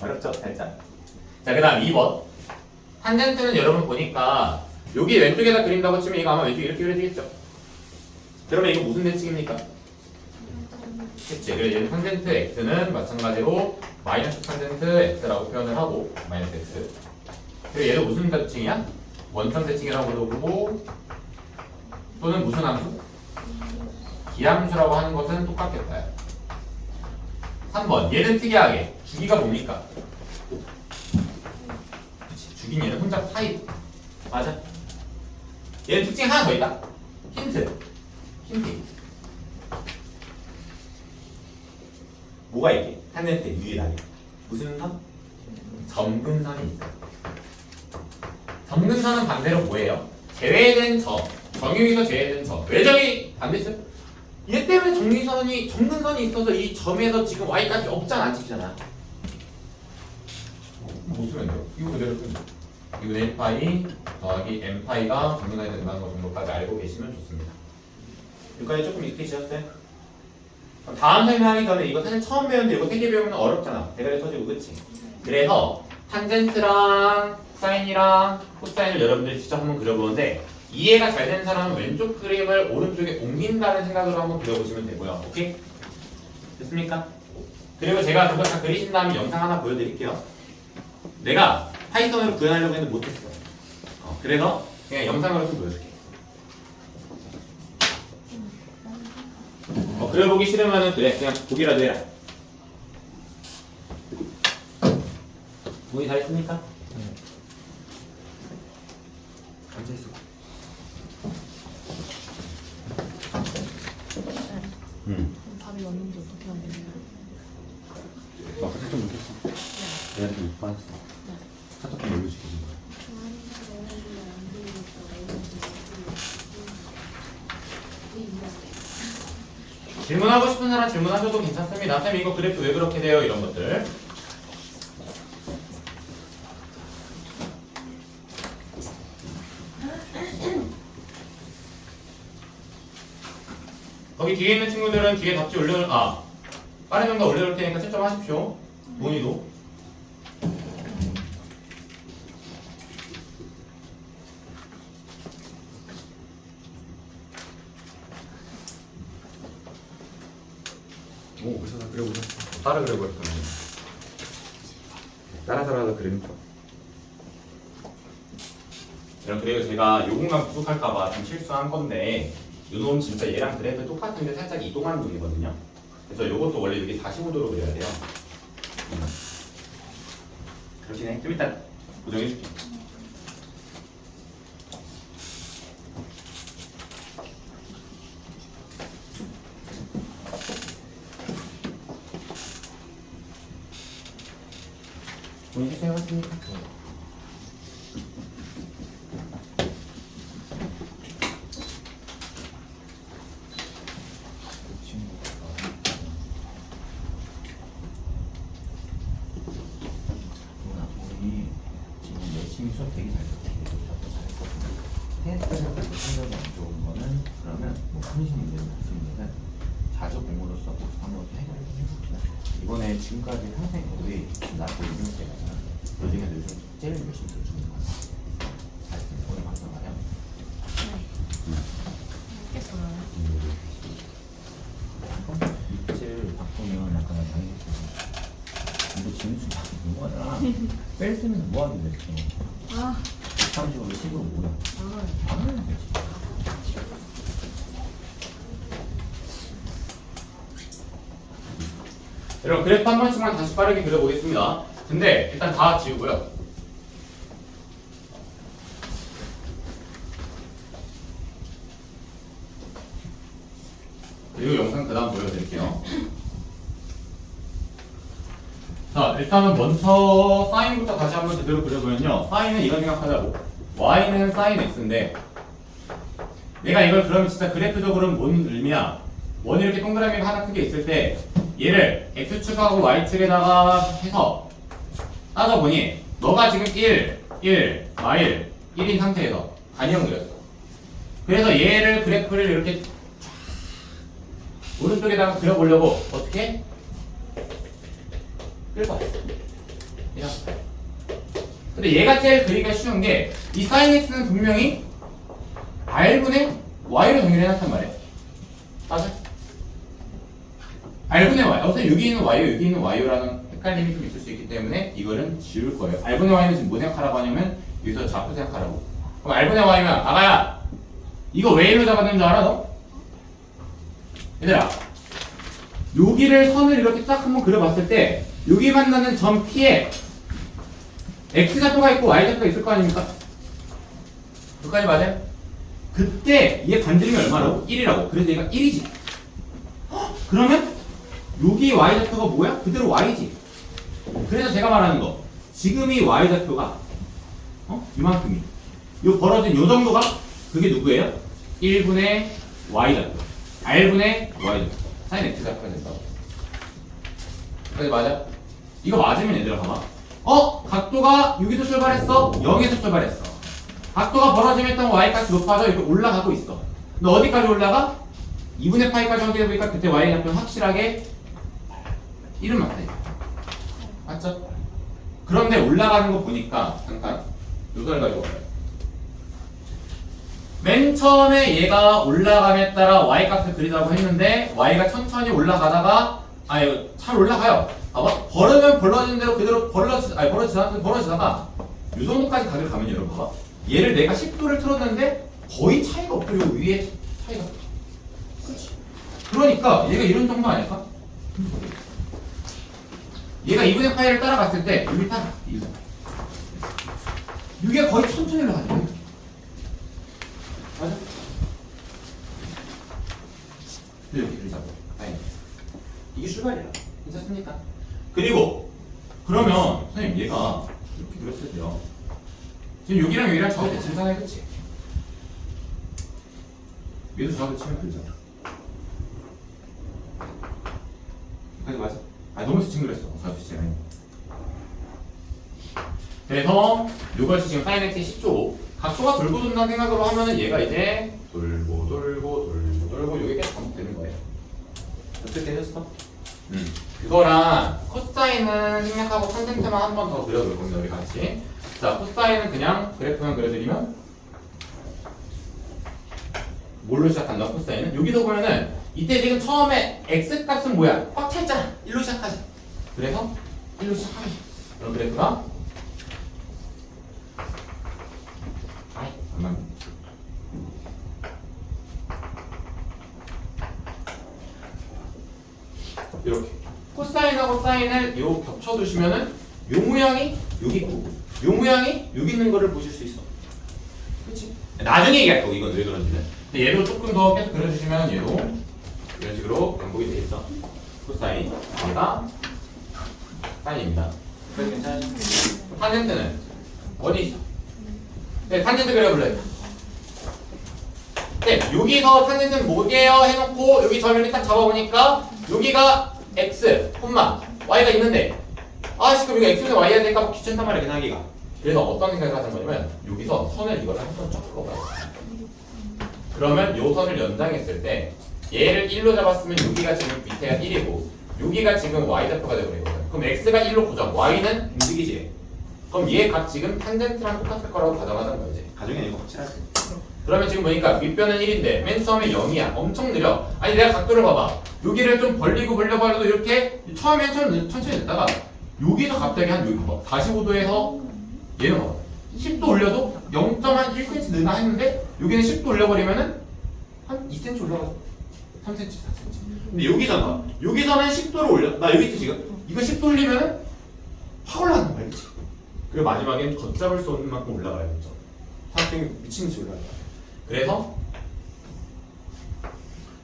어렵죠? 살짝. 자, 그 다음 2번. 탄젠트는 여러분 보니까 여기 왼쪽에다 그린다고 치면 이거 아마 왼쪽에 이렇게 그려지겠죠? 그러면 이거 무슨 대칭입니까? 그치. 그래서 얘는 탄젠트 x는 마찬가지로 마이너스 탄젠트 x라고 표현을 하고 마이너스 x. 그리고 얘도 무슨 대칭이야? 원점 대칭이라고 부르고 또는 무슨 함수? 기함수라고 하는 것은 똑같겠다. 3번 얘는 특이하게 주기가 뭡니까? 그치, 주긴 얘는 혼자 파이 맞아? 얘는 특징 하나 더 있다. 힌트 뭐가 있게? 하늘 때 유일하게 무슨 선? 점근선이 있어. 점근선은 반대로 뭐예요? 제외된 정유에서 제외된 왜 저기 반대죠? 얘 때문에 점근선이 있어서 이 점에서 지금 y까지 없잖아. 안 찍히잖아. 못 쓰면 돼요. 이거 그대로 쓰면 돼요. 이거 1파이 더하기 n파이가 점근선이 된다는 거 정도까지 알고 계시면 좋습니다. 여기까지 조금 익숙해지셨어요? 다음 설명하기 전에 이거 사실 처음 배우는데 이거 3개 배우면 어렵잖아. 대가리 터지고 그치? 그래서 탄젠트랑 사인이랑 코사인을 여러분들이 직접 한번 그려보는데 이해가 잘 되는 사람은 왼쪽 그림을 오른쪽에 옮긴다는 생각으로 한번 그려보시면 되고요. 오케이? 됐습니까? 그리고 제가 그걸 다 그리신 다음에 영상 하나 보여드릴게요. 내가 파이썬으로 구현하려고 했는데 못했어. 그래서 그냥 영상으로 좀 보여줄게. 그려보기 싫으면은 그래 그냥 보기라도 해라. 보기 다 했습니까? 앉아있어. 밥이 왔는지 어떻게 하면 되나요? 아까 좀 못했어. 내가 좀 못 받았어. 카톡 좀 올려주시는 거야. 질문하고 싶은 사람 질문하셔도 괜찮습니다. 쌤 이거 그래프 왜 그렇게 돼요? 이런 것들. 거기 뒤에 있는 친구들은 뒤에 답지 빠른 정답 올려놓을 테니까 채점하십시오. 문의도. 오, 벌써 다 그려보셨어. 따라 그려버렸어. 따라서라도 그리는 거. 그리고 제가 요 공간 부족할까봐 좀 실수한 건데 요 놈 진짜 얘랑 그래프 똑같은데 살짝 이동하는 놈이거든요. 그래서 요것도 원래 여기 45도로 그려야 돼요. 그렇긴 해. 좀 이따 고정해줄게. 본인 생각하십니까? 우리 지금 열심히 수업 되게 잘 듣고 테스트를 생각이 안 좋은 거는 그러면 뭐 컨디션 문제는 없으면 자주 공부로서 한번 해결을 해봅시다. 이번에 지금까지 평생 우리 나도 이런 때가 요즘에 요즘 제일 열심히 해주는 거야. 알겠어. 오늘 방송 가요. 알겠어요. 밑을 바꾸면 약간 당연히 이거 진수 자꾸 뭐하잖아. 뺄 쓰면 뭐 하게 됐어. 아, 30으로 10으로 뭐야. 안 하는 거지. 여러분 그래프 한 번씩만 다시 빠르게 그려보겠습니다. 근데 일단 다 지우고요. 그리고 영상 그 다음 보여드릴게요. 자 일단은 먼저 사인부터 다시 한번 제대로 그려보면요. 사인은 이런 생각하자고. y는 사인 x인데 내가 이걸 그러면 진짜 그래프적으로는 뭔 의미야? 원 이렇게 동그라미가 하나 크게 있을 때 얘를 x축하고 y축에다가 해서 따져보니 너가 지금 1, 마일 1인 상태에서 단위형 그렸어. 그래서 얘를 그래프를 이렇게 오른쪽에다가 그려보려고 어떻게? 끌고 왔어. 이렇게. 근데 얘가 제일 그리기가 쉬운 게 이 sin x는 분명히 r분의 y로 정리해놨단 말이야. 맞아? r분의 y. 어차피 여기 있는 y요, 여기 있는 y요라는 헷갈림이 좀 있을 수 있기 때문에 이거는 지울 거예요. r분의 y는 지금 뭐 생각하라고 하냐면 여기서 좌표 생각하라고. 그럼 r분의 y면 아가야 이거 왜 1로 잡았는 줄 알아 너? 얘들아, 여기를 선을 이렇게 딱 한번 그려봤을 때 여기 만나는 점 P에 X좌표가 있고 Y좌표가 있을 거 아닙니까? 여기까지 맞아요? 그때 얘 반지름이 얼마라고? 1이라고. 그래서 얘가 1이지. 그러면 여기 Y좌표가 뭐야? 그대로 Y지. 그래서 제가 말하는 거, 지금 이 Y좌표가 이만큼이 요 벌어진 요 정도가 그게 누구예요? 1분의 Y좌표, R분의 Y좌표, sin X좌표가 된다고. 그래 맞아? 이거 맞으면 얘들아 봐봐. 각도가 여기서 출발했어? 0에서 출발했어. 각도가 벌어지면 일단 Y값이 높아져 이렇게 올라가고 있어. 너 어디까지 올라가? 2분의 파이까지 확인해보니까 그때 Y좌표는 확실하게 1은 맞다. 맞죠? 그런데 올라가는 거 보니까 잠깐 요소를 가지고 와요. 맨 처음에 얘가 올라감에 따라 Y값을 그리자고 했는데 Y가 천천히 올라가다가 잘 올라가요. 봐봐. 벌어지면 벌어진 대로 그대로 벌어지다가 이 정도까지 가게 가면 여러분 봐봐. 얘를 내가 10도를 틀었는데 거의 차이가 없고 요 위에 차이가. 그렇지. 그러니까 얘가 이런 정도 아닐까? 얘가 2분의 파이를 따라갔을 때 여기 따라가. 2분의 파이. 이게 거의 천천히 올라가는 거야. 맞아? 이렇게 그리자고. 이게 출발이야. 괜찮습니까? 그리고 그러면 선생님 얘가 이렇게 그렸을 때요. 지금 여기랑 여기랑 좌우 대칭이잖아요, 그치? 얘도 좌우 대칭을 그리잖아. 여기까지 맞아? 너무 대칭 그렸어. 좌우 대칭. 그래서 이것이 지금 sin x 10조 각도가 돌고 돈다는 생각으로 하면은 얘가 이제 돌고 이게 반복되는 거예요. 어떻게 되셨어? 그거랑 코사인은 생략하고 탄젠트만 한 번 더 그려볼 겁니다. 우리 같이. 자, 코사인은 그냥 그래프만 그려드리면 뭘로 시작한다? 코사인은 여기서 보면은 이때 지금 처음에 x 값은 뭐야? 꽉 찼잖아. 1로 시작하자. 그래서 1로 시작하면 그럼 그래프가 안 맞네. 이렇게 코사인하고 사인을 요 겹쳐두시면은 요 모양이 여기 있고 요 모양이 여기 있는 거를 보실 수 있어. 그렇지? 나중에 얘기할 거고 이건 왜 그런지는. 근데 얘도 조금 더 계속 그려주시면 얘도 이런 식으로 반복이 돼 있어. 코사인 얘가 사인입니다. 그래서 괜찮아요? 탄젠트는 어디 있어? 네, 탄젠트 그려볼래요. 네, 여기서 탄젠트는 뭐게요? 해놓고 여기 점을 딱 잡아보니까 여기가 x, y가 있는데 그럼 이거 x는 y해야 될까 귀찮단 말이야 계산하기가. 그래서 어떤 생각을 하는 거냐면 여기서 선을 이거를 한번 쫙 풀어봐요. 그러면 요 선을 연장했을 때 얘를 1로 잡았으면 여기가 지금 밑에가 1이고 여기가 지금 y좌표가 되고 있거든. 그럼 x가 1로 고정, y는 움직이지. 그럼 얘 값 지금 탄젠트랑 똑같을 거라고 가정하는 거지. 가정이 아니고 확실하지. 그러면 지금 보니까 윗변은 1인데 맨 처음에 0이야. 엄청 느려. 아니 내가 각도를 봐봐. 여기를 좀 벌려도 이렇게 처음엔 천천히 됐다가 여기서 갑자기 한 여기 봐봐. 45도에서 얘는 봐봐. 10도 올려도 0.1cm 느나 했는데 여기는 10도 올려버리면은 한 2cm 올라가죠. 3cm, 4cm. 근데 여기잖아. 여기서는 10도를 올려. 나 여기 있지 지금. 이거 10도 올리면은 확 올라가는 거야, 그렇지? 그리고 마지막엔 걷잡을 수 없는 만큼 올라가야겠죠. 사람들이 미친 듯이 올라가요. 그래서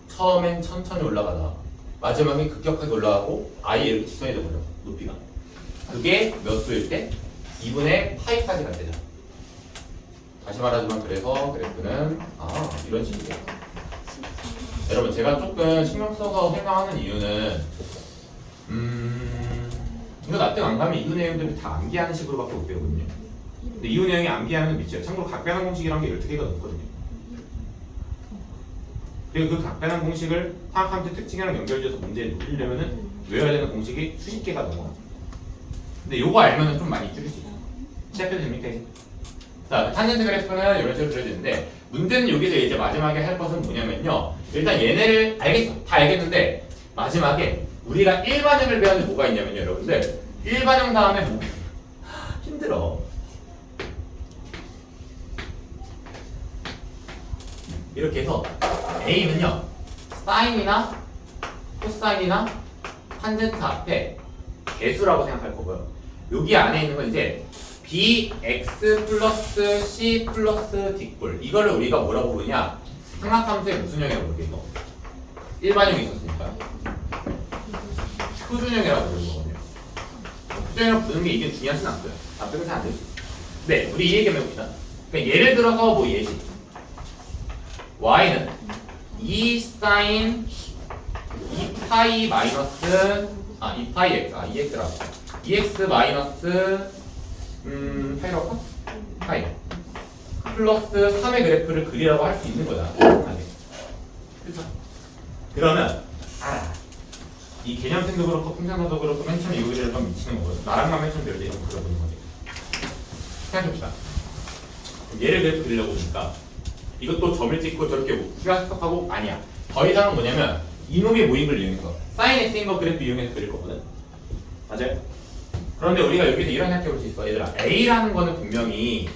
처음엔 천천히 올라가다가 마지막에 급격하게 올라가고 아예 이렇게 직선이 돼버려. 높이가. 그게 몇 도일 때? 2분의 파이까지 갈 때죠. 다시 말하지만 그래서 그래프는 이런 식이에요. 여러분 제가 조금 신경 써서 설명하는 이유는 이거 납득 안 가면 이후 내용들이 다 암기하는 식으로밖에 못 배우거든요. 근데 이후 내용이 암기하는 미쳐요. 참고로 각변환 공식이라는 게 12개가 넘거든요. 그리고 그 각변환 공식을 파악하면서 특징이랑 연결지어서 문제에 누리려면은 외워야 되는 공식이 수십 개가 넘어가죠. 근데 요거 알면은 좀 많이 줄일 수 있어요. 시작해도 됩니까 이제? 자, 탄젠트 그래프는 이런 식으로 그려지는데 문제는 여기서 이제 마지막에 할 것은 뭐냐면요. 일단 얘네를 알겠어. 다 알겠는데 마지막에 우리가 일반형을 배웠는데 뭐가 있냐면요, 여러분들. 일반형 다음에 뭐 힘들어. 이렇게 해서 A는요 사인이나 코사인이나 탄젠트 앞에 개수라고 생각할 거고요. 여기 안에 있는 건 이제 bx 플러스 c 플러스 d꼴. 이거를 우리가 뭐라고 부르냐? 삼각함수의 무슨 형이라고 부르게 이거? 일반형이 있었으니까 표준형이라고 부르는 거거든요. 표준형이라고 부르는 게 이게 중요하진 않고요. 다 빼면 잘 안 될 수 있어요. 네, 우리 이 얘기 한번 해봅시다. 그러니까 예를 들어서 뭐 예시 y는 2 사인 2파이 마이너스 2파이 x 2x라고 2x 마이너스 파이라고 할까? 파이 플러스 3의 그래프를 그리라고 할 수 있는 거잖아. 그렇죠? 그러면 이 개념생도 그렇고 풍산도 그렇고 맨 처음에 이거를 좀 미치는 거거든. 나랑만 맨 처음 배울 때 이런 거 그려보는 거지. 생각해봅시다. 얘를 그래프 그리려고 보니까 이것도 점을 찍고 저렇게 후각하고 아니야. 더 이상은 뭐냐면 이놈의 모임을 이용해서 사인 x인 거 그래프 이용해서 그릴 거거든. 맞아요? 그런데 우리가 여기서 이런 생각해 볼 수 있어. 얘들아, a라는 거는 분명히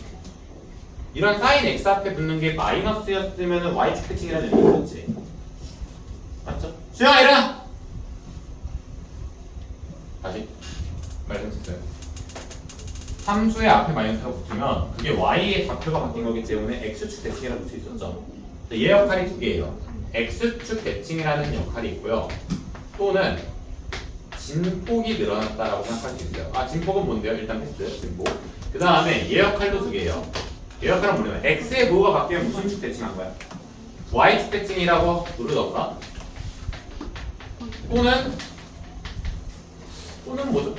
이런 사인 x 앞에 붙는 게 마이너스였으면 y축 대칭이라는 의미가 있지. 맞죠? 수영아 일어나! 다시 말씀드렸어요. 함수의 앞에 마이너스가 붙으면 그게 y의 좌표가 바뀐 거기 때문에 x축 대칭이라고 볼 수 있었죠. 얘 역할이 두 개예요. x축 대칭이라는 역할이 있고요. 또는 진폭이 늘어났다라고 생각할 수 있어요. 진폭은 뭔데요? 일단 패스 진폭. 그 다음에 얘 역할도 두 개예요. 얘 역할은 뭐냐면 x의 뭐가 바뀌면 무슨 축 대칭한 거야? y축 대칭이라고 부르던가 또는 뭐죠?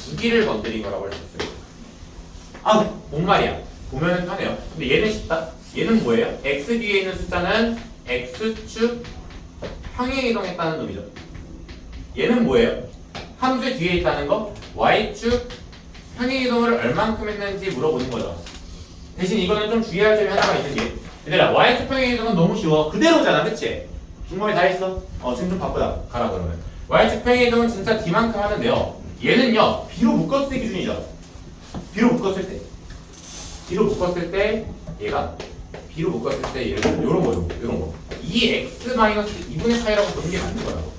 주기를 건드린 거라고 할 수 있어요. 뭔 말이야? 보면은 편해요. 근데 얘는 쉽다. 얘는 뭐예요? x 뒤에 있는 숫자는 x축 평행 이동했다는 놈이죠. 얘는 뭐예요? 함수 뒤에 있다는 거 y축 평행 이동을 얼만큼 했는지 물어보는 거죠. 대신 이거는 좀 주의할 점이 하나가 있는 게 얘들아 y축 평행 이동은 너무 쉬워. 그대로잖아, 그치? 중간에 다 했어? 지금 좀 바쁘다. 가라 그러면. y축 평행 이동은 진짜 d만큼 하는데요. 얘는요 b로 묶었을 때 기준이죠. b로 묶었을 때 얘가 b로 묶었을 때 얘를 요런 거 2x 마이너스 2분의 파이라고 부르는 게 맞는 거라고.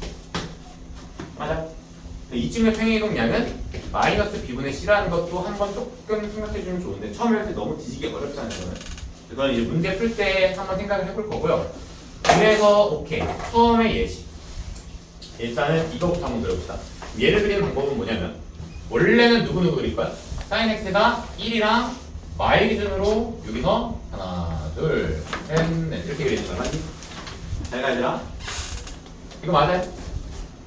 맞아? 이쯤의 평행이동량은 마이너스 b분의 c라는 것도 한번 조금 생각해주면 좋은데 처음에 할 때 너무 뒤지기 어렵다는 거는 그건 이제 문제 풀 때 한번 생각을 해볼 거고요. 그래서 오케이 처음에 예시 일단은 이거부터 한번 그려봅시다. 얘를 그리는 방법은 뭐냐면 원래는 누구 그릴 거야? sin x가 1이랑 y 기준으로 여기서 하나 둘 셋 넷 이렇게 그리는 거야. 맞지? 잘 가자. 이거 맞아요?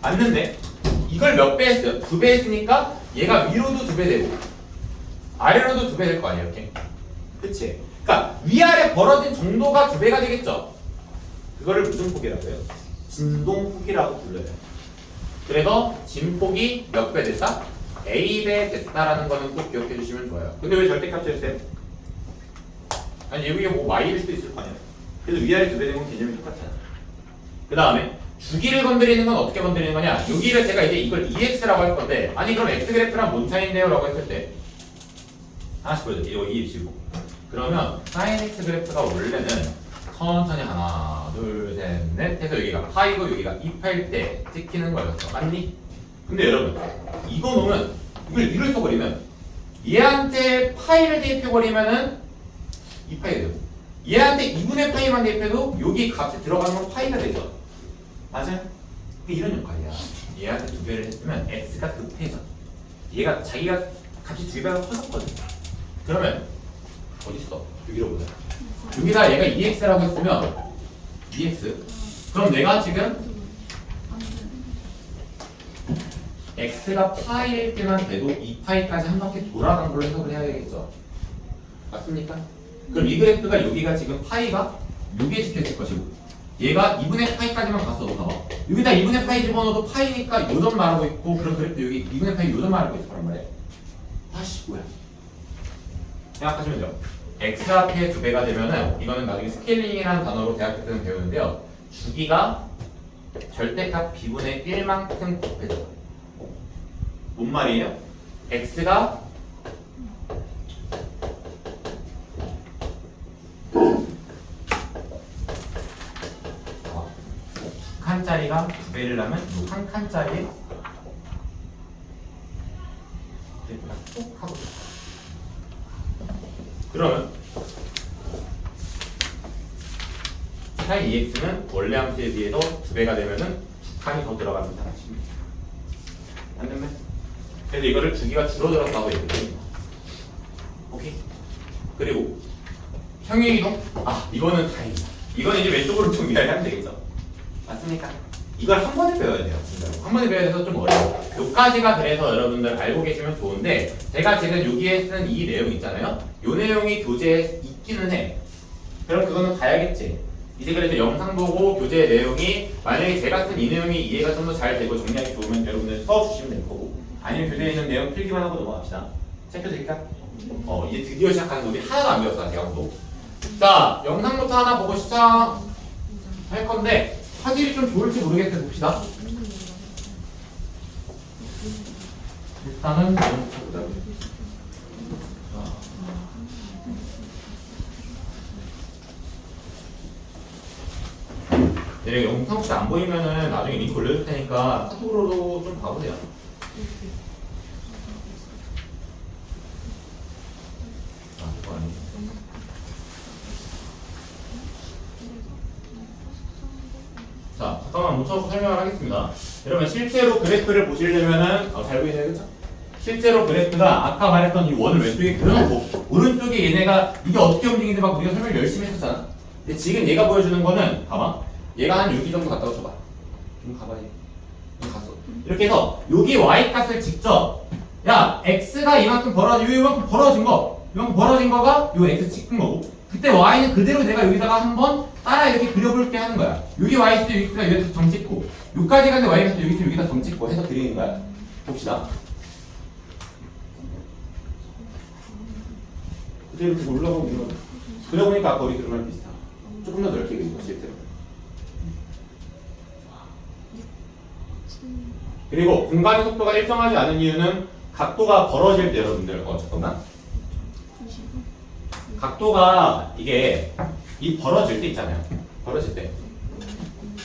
맞는데 이걸 몇 배 했어요? 2배 했으니까 얘가 위로도 2배 되고 아래로도 2배 될 거 아니야 이렇게. 그치? 그러니까 위아래 벌어진 정도가 2배가 되겠죠? 그거를 무슨 폭이라고 해요? 진동폭이라고 불러요. 그래서 진폭이 몇 배 됐다? A배 됐다라는 거는 꼭 기억해 주시면 좋아요. 근데 왜 절대값이었어요? 아니 여기가 뭐 Y일 수도 있을 거 아니야. 그래서 위아래 2배 된 건 개념이 똑같잖아. 그 다음에 주기를 건드리는 건 어떻게 건드리는 거냐? 여기를 제가 이제 이걸 EX라고 할 건데 아니 그럼 X 그래프랑 뭔 차이인데요? 라고 했을 때 하나씩 보여드릴게요. 이거 이해주시고 그러면 sin X 그래프가 원래는 천천히 하나 둘 셋 넷 해서 여기가 파이고 여기가 2파일 때 찍히는 거였어. 맞니? 근데 여러분 이거 놓으면 이걸 1을 써버리면 얘한테 파이를 대입해버리면은 2파이가 되고 얘한테 2분의 파이만 대입해도 여기 값이 들어가는 건 파이가 되죠. 맞아요? 이런 역할이야. 얘한테 2배를 했으면 x가 급해져. 얘가 자기가 값이 2배가 커졌거든. 그러면 어딨어? 여기로 보자. 여기다 얘가 2x라고 했으면 2x 그럼 내가 지금 x가 파이일 때만 돼도 2파이까지 한 바퀴 돌아간 걸로 해석을 해야 되겠죠. 맞습니까? 그럼 이 그래프가 여기가 지금 파이가 여기에 찍혔을 것이고 얘가 2분의 파이까지만 갔어. 봐봐. 여기다 2분의 파이 집어넣어도 파이니까 요점 말하고 있고 그럼 그래프 여기 2분의 파이 요점 말하고 있어. 그런 말이야. 아씨 뭐야. 생각하시면 돼요. x 앞에 2배가 되면은 이거는 나중에 스케일링이라는 단어로 대학교 때는 배우는데요. 주기가 절대값 b분의 1만큼 곱해져. 뭔 말이에요? x가 그리려면 한 칸짜리 그래프가 쏙 하고 있다. 그러면 sin EX는 원래 함수에 비해서 2배가 되면은 2칸이 더 들어갑니다. 안 됐네? 그래서 이거를 주기가 줄어들었다고 얘기해요. 오케이. 그리고 평행이동? 아, 이거는 다행이다. 이거는 이제 왼쪽으로 좀 이해하면 되겠죠. 맞습니까? 이걸 한 번에 배워야 돼요. 진짜로. 한 번에 배워야 돼서 좀 어려워요. 여기까지가 그래서 여러분들 알고 계시면 좋은데, 제가 지금 여기에 쓴 이 내용 있잖아요. 이 내용이 교재에 있기는 해. 그럼 그거는 가야겠지. 이제 그래서 영상 보고 교재 내용이 만약에 제가 쓴 이 내용이 이해가 좀 더 잘 되고 정리하기 좋으면 여러분들 써주시면 될 거고, 아니면 교재에 있는 내용 필기만 하고 넘어갑시다. 체크드릴까? 이제 드디어 시작하는 거 우리 하나도 안 배웠어 아직 아무도. 자, 영상부터 하나 보고 시작할 건데 화질이 좀 좋을지 모르겠는데 봅시다. 일단은 영상부터 보자. 네, 영상 혹시 안 보이면은 나중에 링크 올려줄 테니까 카톡으로도 좀 봐보세요. 그거 아니고. 자, 잠깐만 멈춰서 설명을 하겠습니다. 여러분 실제로 그래프를 보시려면은 잘 보이네요, 그렇죠? 실제로 그래프가 아까 말했던 이 원을 왼쪽에 그려놓고 오른쪽에 얘네가 이게 어떻게 움직이는지 막 우리가 설명 열심히 했었잖아. 근데 지금 얘가 보여주는 거는 봐봐. 얘가 한 6이 정도 갔다 오셔봐. 좀 가봐야 돼. 좀 갔어. 이렇게 해서 여기 y 값을 직접 야 x가 이만큼 벌어지고 이만큼 벌어진 거 이만큼 벌어진 거가 요 x 찍은 거고 그때 y는 그대로 내가 여기다가 한번 따라 이렇게 그려볼게 하는 거야. 여기 y 있어 여기가 여기서 점 찍고 여기까지 가는데 y가 있어 여기서 여기다 점 찍고 해서 그리는 거야. 봅시다. 그대로 이렇게 올라가고 있는 거 그려보니까 아까 우리 그런 말 비슷하. 조금 더 넓게 그린 거 실제로. 그리고 공간의 속도가 일정하지 않은 이유는 각도가 벌어질 때 여러분들 잠깐만 각도가 이게 이 벌어질 때 있잖아요. 벌어질 때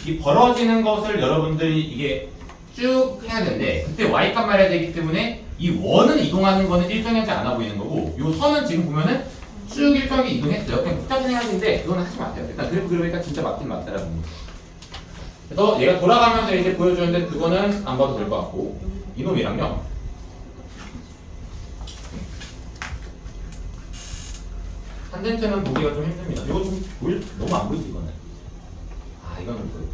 이 벌어지는 것을 여러분들이 이게 쭉 해야 되는데 그때 y값 말해야 되기 때문에 이 원은 이동하는 거는 일정하지 않아 보이는 거고 이 선은 지금 보면은 쭉 일정하게 이동했어요. 그냥 복잡한 생각인데 그거는 하지 마세요. 일단 그래프 그려보니까 진짜 맞긴 맞더라고요. 그래서 얘가 돌아가면서 이제 보여주는데 그거는 안 봐도 될 것 같고 이놈이랑요 탄젠트는 보기가 좀 힘듭니다. 이거 좀 너무 안 보이지 이거는. 아 이거는 보여.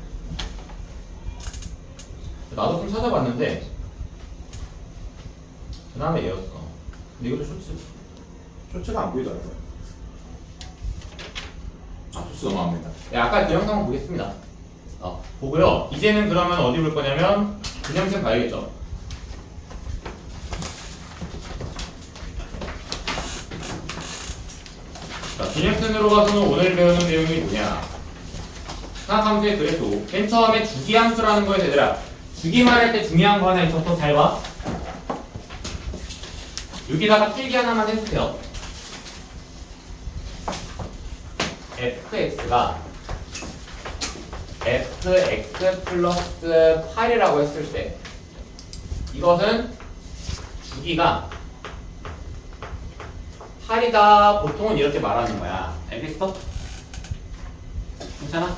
나도 좀 찾아봤는데 그 다음에 얘였어. 근데 이것도 쇼츠가 안 보이더라고요. 아 쇼츠 너무 안 보인다. 아까 그 영상을 보겠습니다. 보고요. 이제는 그러면 어디 볼 거냐면 그냥생 봐야겠죠. 자, 기념sen으로 가서는 오늘 배우는 내용이 뭐냐? 상함수의 그래프. 맨 처음에 주기함수라는 거에 얘들아. 주기만 할 때 중요한 거 하나 있어서 잘 봐. 여기다가 필기 하나만 해주세요. fx가 fx 플러스 8이라고 했을 때 이것은 주기가 8이다 보통은 이렇게 말하는 거야. 알겠어? 괜찮아?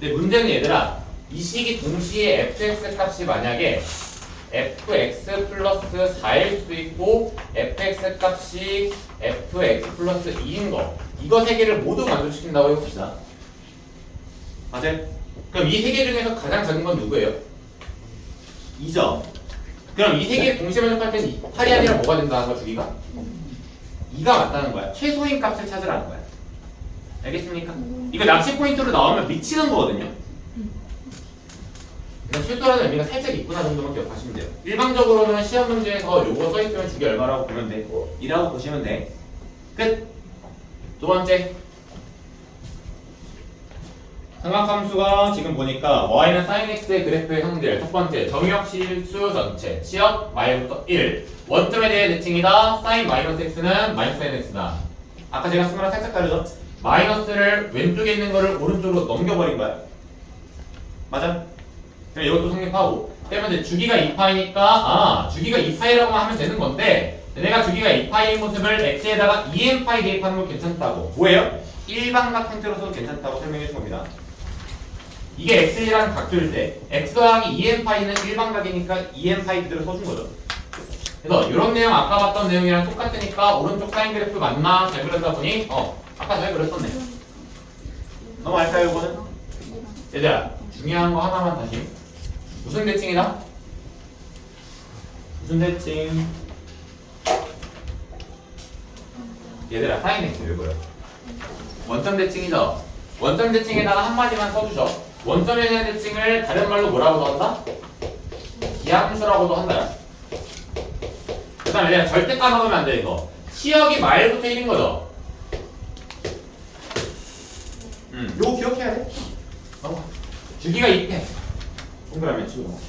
근데 문제는 얘들아 이 식이 동시에 fx 값이 만약에 fx 플러스 4일 수도 있고 fx 값이 fx 플러스 2인 거 이거 세 개를 모두 만족시킨다고 해봅시다. 맞아요? 그럼 이 세 개 중에서 가장 작은 건 누구예요? 2죠. 그럼 이 세 개 동시에 만족할 때는 8이 아니라 뭐가 된다는 거야 주기가? 2가 맞다는 거야. 최소인 값을 찾으라는 거야. 알겠습니까? 이거 납치 포인트로 나오면 미치는 거거든요. 그냥 최소라는 의미가 살짝 있구나 정도만 기억하시면 돼요. 일반적으로는 시험 문제에서 요거 써있으면 주기 얼마라고 보면 돼. 2라고 보시면 돼. 끝. 두 번째. 삼각함수가 지금 보니까 y는 sin x의 그래프의 형질. 첫 번째 정역 실수 전체. 시역 y부터 1. 원점에 대해 대칭이다. sin 마이너스 x는 마이너스 sin x다. 아까 제가 쓴 거랑 살짝 다르죠? 마이너스를 왼쪽에 있는 거를 오른쪽으로 넘겨버린 거야. 맞아? 그래 이것도 성립하고. 그러면 이제 주기가 2파이니까 주기가 2파이라고만 하면 되는 건데 내가 주기가 2파이인 모습을 x에다가 2n파이 대입하는 거 괜찮다고. 뭐예요? 일반각 형태로서도 괜찮다고 설명해 준 겁니다. 이게 x이라는 각도일 때 x 더하기 2n파이는 일반각이니까 2n파이 그대로 써준 거죠. 그래서 이런 내용 아까 봤던 내용이랑 똑같으니까 오른쪽 사인 그래프 맞나? 잘 그렸다 보니 아까 잘 그렸었네. 넘어갈까요 이거는? 얘들아 중요한 거 하나만 다시. 무슨 대칭이다? 무슨 대칭? 얘들아 사인 x 읽어요. 원점 대칭이죠? 원점 대칭에다가 한마디만 써주죠. 원점에 대한 대칭을 다른 말로 뭐라고도 한다? 기함수라고도 한다. 그 다음에 내가 절대값 넣으면 안 돼 이거. 치역이 말부터 1인 거죠? 요거 기억해야 돼. 주기가 2패. 동그라미 치고.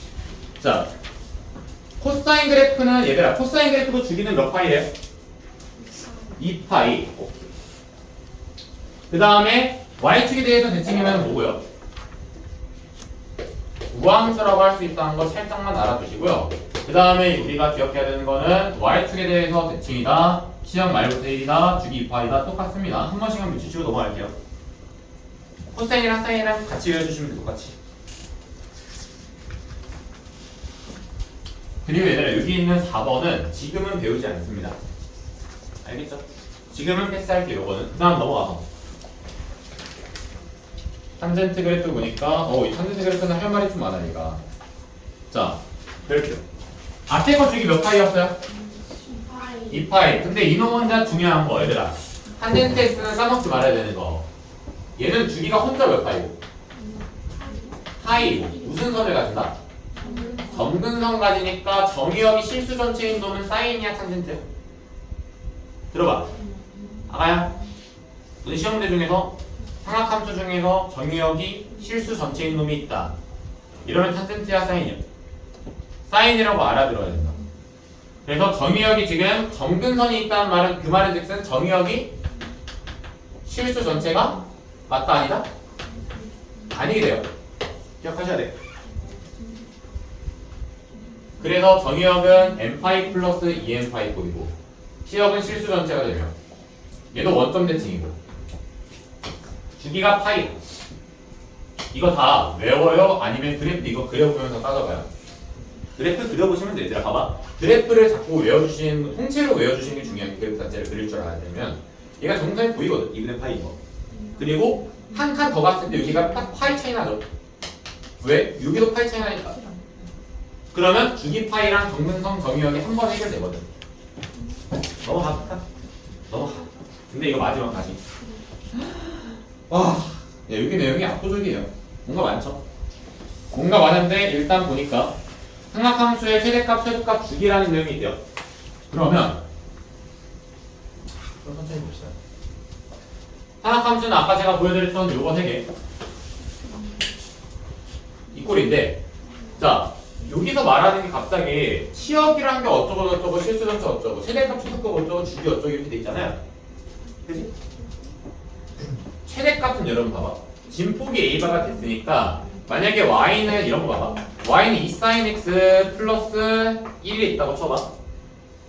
자, 코사인 그래프는 얘들아 코사인 그래프도 주기는 몇 파이예요? 2파이. 그 다음에 y축에 대해서 대칭이면 뭐고요? 우함수라고 할 수 있다는 거 살짝만 알아두시고요. 그 다음에 우리가 기억해야 되는 거는 y축에 대해서 대칭이다. 시험 말부터 1이다. 주기 2파이다. 똑같습니다. 한 번씩만 붙이시고 넘어갈게요. 코사인이랑 사인이랑 같이 외워주시면 돼요. 똑같이. 그리고 얘들아 여기 있는 4번은 지금은 배우지 않습니다. 알겠죠? 지금은 패스할게요. 요거는. 그 다음 넘어가서 탄젠트 그래프 보니까 이 탄젠트 그래프는 할 말이 좀 많으니까. 자, 그래프 앞에 거 주기 몇 파이였어요? 2파이. 근데 이놈 혼자 중요한 거 얘들아 탄젠트 x는 까먹지 말아야 되는 거. 얘는 주기가 혼자 몇 파이고? 파이고. 무슨 선을 가진다? 점근선 가지니까 정의역이 실수 전체인 놈은 사인이야 탄젠트야? 들어봐. 아가야 우리 시험 문제 중에서 삼각함수 중에서 정의역이 실수 전체인 놈이 있다. 이러면 탄젠트야 사인이야? 사인이라고 알아들어야 된다. 그래서 정의역이 지금 점근선이 있다는 말은 그 말은 즉슨 정의역이 실수 전체가 맞다 아니다? 아니게 돼요. 기억하셔야 돼요. 그래서 정의역은 n파이 플러스 2n파이 꼴이고 C역은 실수 전체가 되면 얘도 원점 대칭이고 주기가 파이. 이거 다 외워요? 아니면 그래프 이거 그려보면서 따져봐요? 그래프 그려보시면 돼. 얘들아 봐봐. 그래프를 자꾸 외워주시는 통째로 외워주시는 게 중요한 게 그래프 자체를 그릴 줄 알아야 되면 얘가 정상이 보이거든. 2분의 파이인 거. 그리고 한 칸 더 갔을 때 여기가 딱 파이 차이 나죠. 왜? 여기도 파이 차이 나니까. 그러면 주기 파이랑 정근성 정의역이 한 번에 해결되거든. 넘어가. 근데 이거 마지막 다시. 와, 여기 내용이 압도적이에요. 뭔가 많죠? 뭔가 많은데 일단 보니까 삼각함수의 최대값, 최소값 주기라는 내용이 있대요. 그러면 천천히 봅시다. 삼각함수는 아까 제가 보여드렸던 요거 3개 이 꼴인데 자 여기서 말하는 게 갑자기 치역이라는 게 어쩌고 저쩌고 실수전체 어쩌고 최대값, 최소값 어쩌고 주기 어쩌고 이렇게 돼 있잖아요. 그치? 최대값은 여러분 봐봐. 진폭이 A바가 됐으니까 만약에 Y는 이런 거 봐봐. Y는 2sin X 플러스 1이 있다고 쳐봐.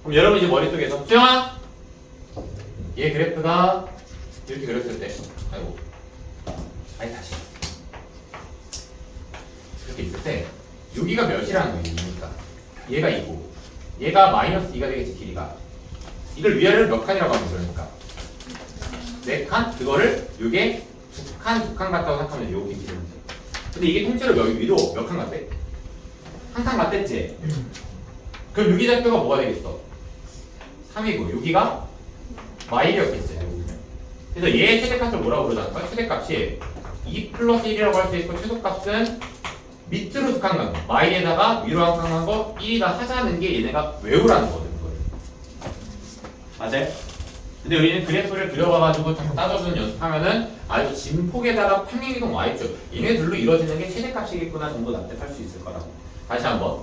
그럼 여러분 이제 머릿속에서 수영아! 얘 그래프가 이렇게 그렸을 때 다시 이렇게 있을 때 여기가 몇이라는 거예요. 2니까 얘가 2고 얘가 마이너스 2가 되겠지 길이가. 이걸 위아래로 몇 칸이라고 하면 그러니까 4칸? 그거를 요게 2칸 같다고 생각하면 요게 길이는 돼. 근데 이게 통째로 위로 몇 칸 같대? 한 칸 같댔지? 그럼 유기좌표가 뭐가 되겠어? 3이고 여기가 y였겠지. 그래서 얘의 최대값을 뭐라고 그러자는 거야? 최대값이 2 플러스 1이라고 할 수 있고 최소값은 밑으로 2칸 간 거, y에다가 위로 한 칸 간 거 1이다 하자는 게 얘네가 외우라는 거거든. 맞아요? 근데 우리는 그래프를 그려봐가지고 자꾸 따져주는 연습하면은 아주 진폭에다가 평행이동 y축 얘네 둘로 이루어지는 게 최대값이겠구나 정도 납득할 수 있을 거라고. 다시 한번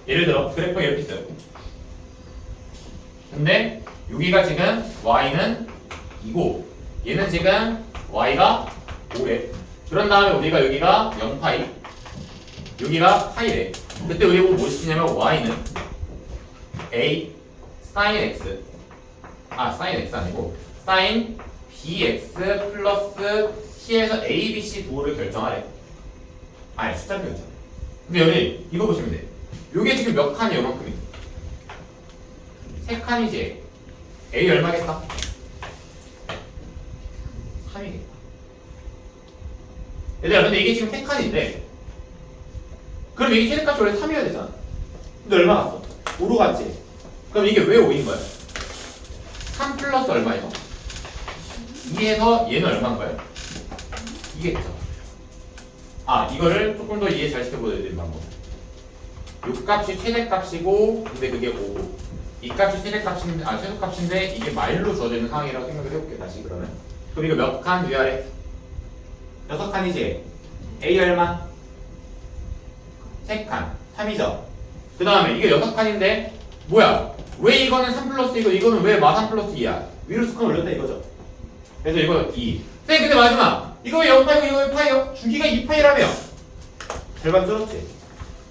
예를 들어 그래프가 이렇게 있어요. 근데 여기가 지금 y는 2고 얘는 지금 y가 5래. 그런 다음에 우리가 여기가 0파이 여기가 파이래. 그때 우리 보고 뭐 시키냐면 y는 a sin x sin x 아니고 sin bx 플러스 c에서 a, b, c 도를 결정하래. 아니 숫자를 결정. 근데 여기 이거 보시면 돼. 요게 지금 몇 칸이에요? 요만큼이 3칸이지. a 얼마겠다? 3이겠다. 얘들아 근데 이게 지금 3칸인데 그럼 이게 최대값이 원래 3이어야 되잖아. 근데 얼마 갔어? 5로 갔지? 그럼 이게 왜 5인 거야? 3 플러스 얼마예요? 2에서 얘는 얼마인 거예요? 이게죠. 이거를 조금 더 이해 잘 시켜보여드리는 방법. 이 값이 최대값이고 근데 그게 5고 이 값이 최대값인데 최소값인데 이게 마일로 주어지는 상황이라고 생각을 해볼게요. 다시 그러면 그럼 이거 몇 칸 위아래? 6칸이지? A 얼마? 3칸 3이죠? 그 다음에 이게 6칸인데 뭐야? 왜 이거는 3 플러스 이거는 왜 마 3 플러스 2야? 위로 2칸 올렸다 이거죠? 그래서 이거 2 쌤 근데 마지막 이거 왜 0파이고 이거 왜 파이요? 주기가 2파이라며 절반 줄었지?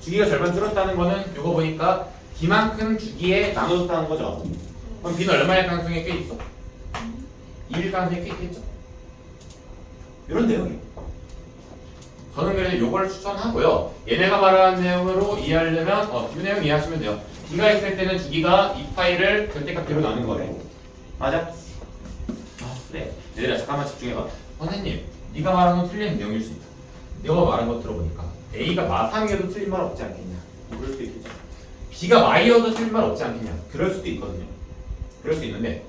주기가 절반 줄었다는 거는 이거 보니까 B만큼 주기에 나눠졌다는 거죠. 그럼 B는 얼마일 가능성이 꽤 있어? 2일 가능성이 꽤 있겠죠? 이런 내용이에요. 저는 그래서 이걸 추천하고요. 얘네가 말하는 내용으로 이해하려면 이 내용 이해하시면 돼요. B가 있을 때는 주기가 2파이를 절대값대로 나눈 거래. 맞아? 그래. 얘들아 잠깐만 집중해봐. 선생님, 네가 말한 건 틀린 내용일 수 있다. 네가 말한 거 들어보니까 A가 마삼이어도 틀린 말 없지 않겠냐? 그럴 수도 있겠죠. B가 마이어도 틀린 말 없지 않겠냐? 그럴 수도 있거든요. 그럴 수 있는데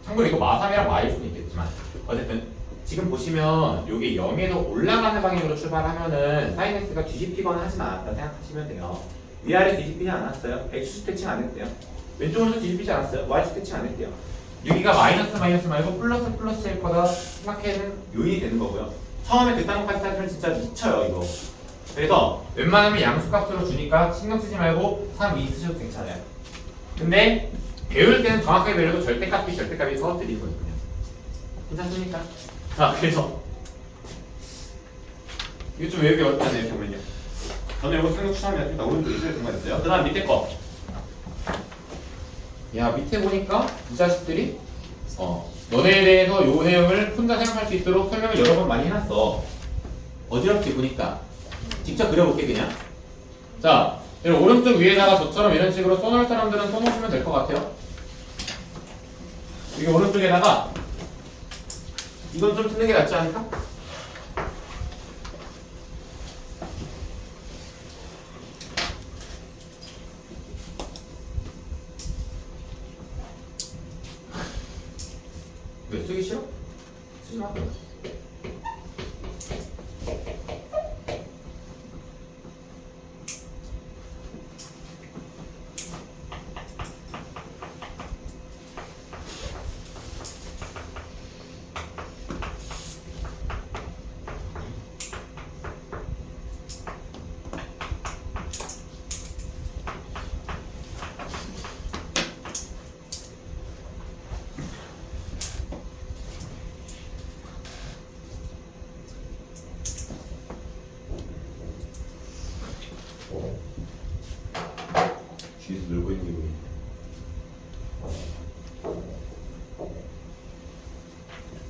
참고로 이거 마삼이랑 마일 수도 있겠지만 어쨌든 지금 보시면 이게 0에서 올라가는 방향으로 출발하면은 사인 x가 뒤집히거나 하진 않았다 생각하시면 돼요. 위아래 뒤집히지 않았어요. x축 대칭 안 했대요. 왼쪽으로 뒤집히지 않았어요. y축 대칭 안 했대요. 여기가 마이너스 말고 플러스일 거다 생각하는 요인이 되는 거고요. 처음에 그딴 것까지 따지면 진짜 미쳐요 이거. 그래서 웬만하면 양수값으로 주니까 신경 쓰지 말고 3, 2 쓰셔도 괜찮아요. 근데 배울 때는 정확하게 배우려고 절대값이 서드리는 거거든요. 괜찮습니까? 자 그래서 이거 좀 외우기 어렵다네요 보면요. 저는 이거 생각 추천합니다. 오른쪽에 있어야 된거 있어요. 그 다음 밑에 거. 야 밑에 보니까 이 자식들이 너네에 대해서 요 내용을 혼자 생각할 수 있도록 설명을 여러 번 많이 해놨어. 어지럽게 보니까 직접 그려볼게 그냥. 자 여러분 오른쪽 위에다가 저처럼 이런 식으로 써놓을 사람들은 써놓으시면 될 것 같아요. 여기 오른쪽에다가 이건 좀 쓰는 게 낫지 않을까? 왜 쓰기 싫어? 쓰지 마. 뒤에서 놀고 있는 게 보이네.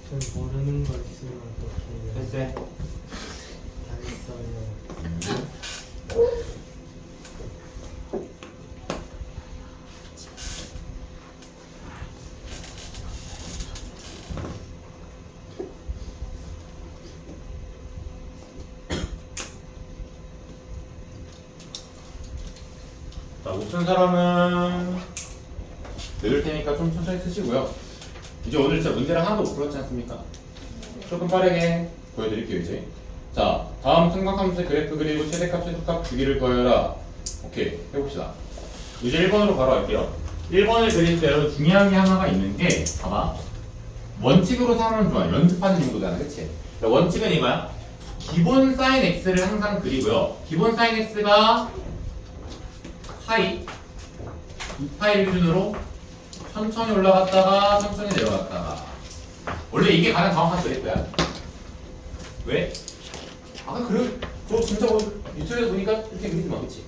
전 모르는 거 있으면 어떻게 됐어요? 다 했어요. 자, 못 쓴 사람은 내릴 테니까 좀 천천히 쓰시고요. 이제 오늘 진짜 문제를 하나도 못 풀었지 않습니까? 조금 빠르게 보여드릴게요 이제. 자, 다음 삼각함수의 그래프 그리고 최대값, 최소값 주기를 구하여라. 오케이, 해봅시다. 이제 1번으로 바로 갈게요. 1번을 그릴 때 여러분 중요한 게 하나가 있는 게 봐봐. 원칙으로 삼으면 좋아. 연습하는 정도잖아, 그치? 원칙은 이거야. 기본 사인 x를 항상 그리고요. 기본 사인 x가 파이 2파이 기준으로 천천히 올라갔다가 천천히 내려갔다가 원래 이게 가장 정확한 그래프야. 왜? 아까 그래 그거 진짜 유튜브에서 보니까 이렇게 그리지만 그치?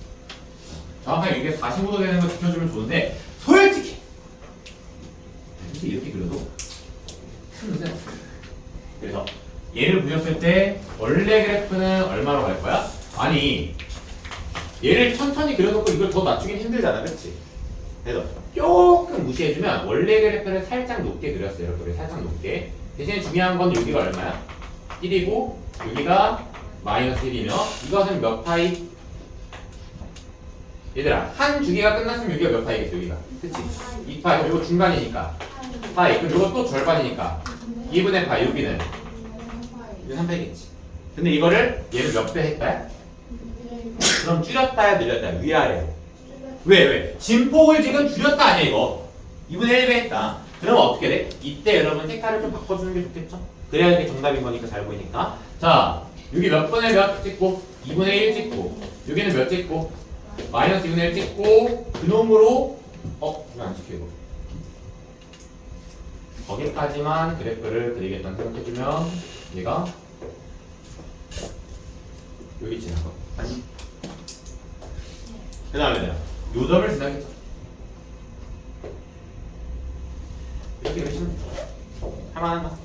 정확하게 이게 45도 되는 거 지켜주면 좋은데 솔직히 이렇게 그려도 큰 문제는 없어요. 그래서 얘를 보셨을 때 원래 그래프는 얼마로 갈 거야? 아니 얘를 천천히 그려놓고 이걸 더 낮추긴 힘들잖아, 그치? 그래서 조금 무시해주면 원래 그래프를 살짝 높게 그렸어요. 이렇게 살짝 높게. 대신에 중요한 건 여기가 얼마야? 1이고 여기가 마이너스 1이며 이것은 몇 파이? 얘들아 한 주기가 끝났으면 여기가 몇 파이겠어? 여기가 그치? 2파이 그리고 중간이니까 파이 그리고 이것도 절반이니까 2분의 파이 여기는 3파이겠지. 근데 이거를 얘를 몇 배 했다? 그럼 줄였다야 늘렸다야? 위아래. 왜? 진폭을 지금 줄였다 아니야 이거? 2분의 1배 했다. 그러면 어떻게 돼? 이때 여러분 색깔을 좀 바꿔주는 게 좋겠죠? 그래야 이게 정답인 거니까 잘 보이니까. 자 여기 몇 분의 몇 찍고 2분의 1 찍고 여기는 몇 찍고 마이너스 2분의 1 찍고 그놈으로 왜 안 찍혀 이거? 거기까지만 그래프를 그리겠다는 생각해주면 얘가 여기 지나가. 아니 그 다음에 요 점을 지나겠죠. 이렇게 그리시면 돼요. 할만한가?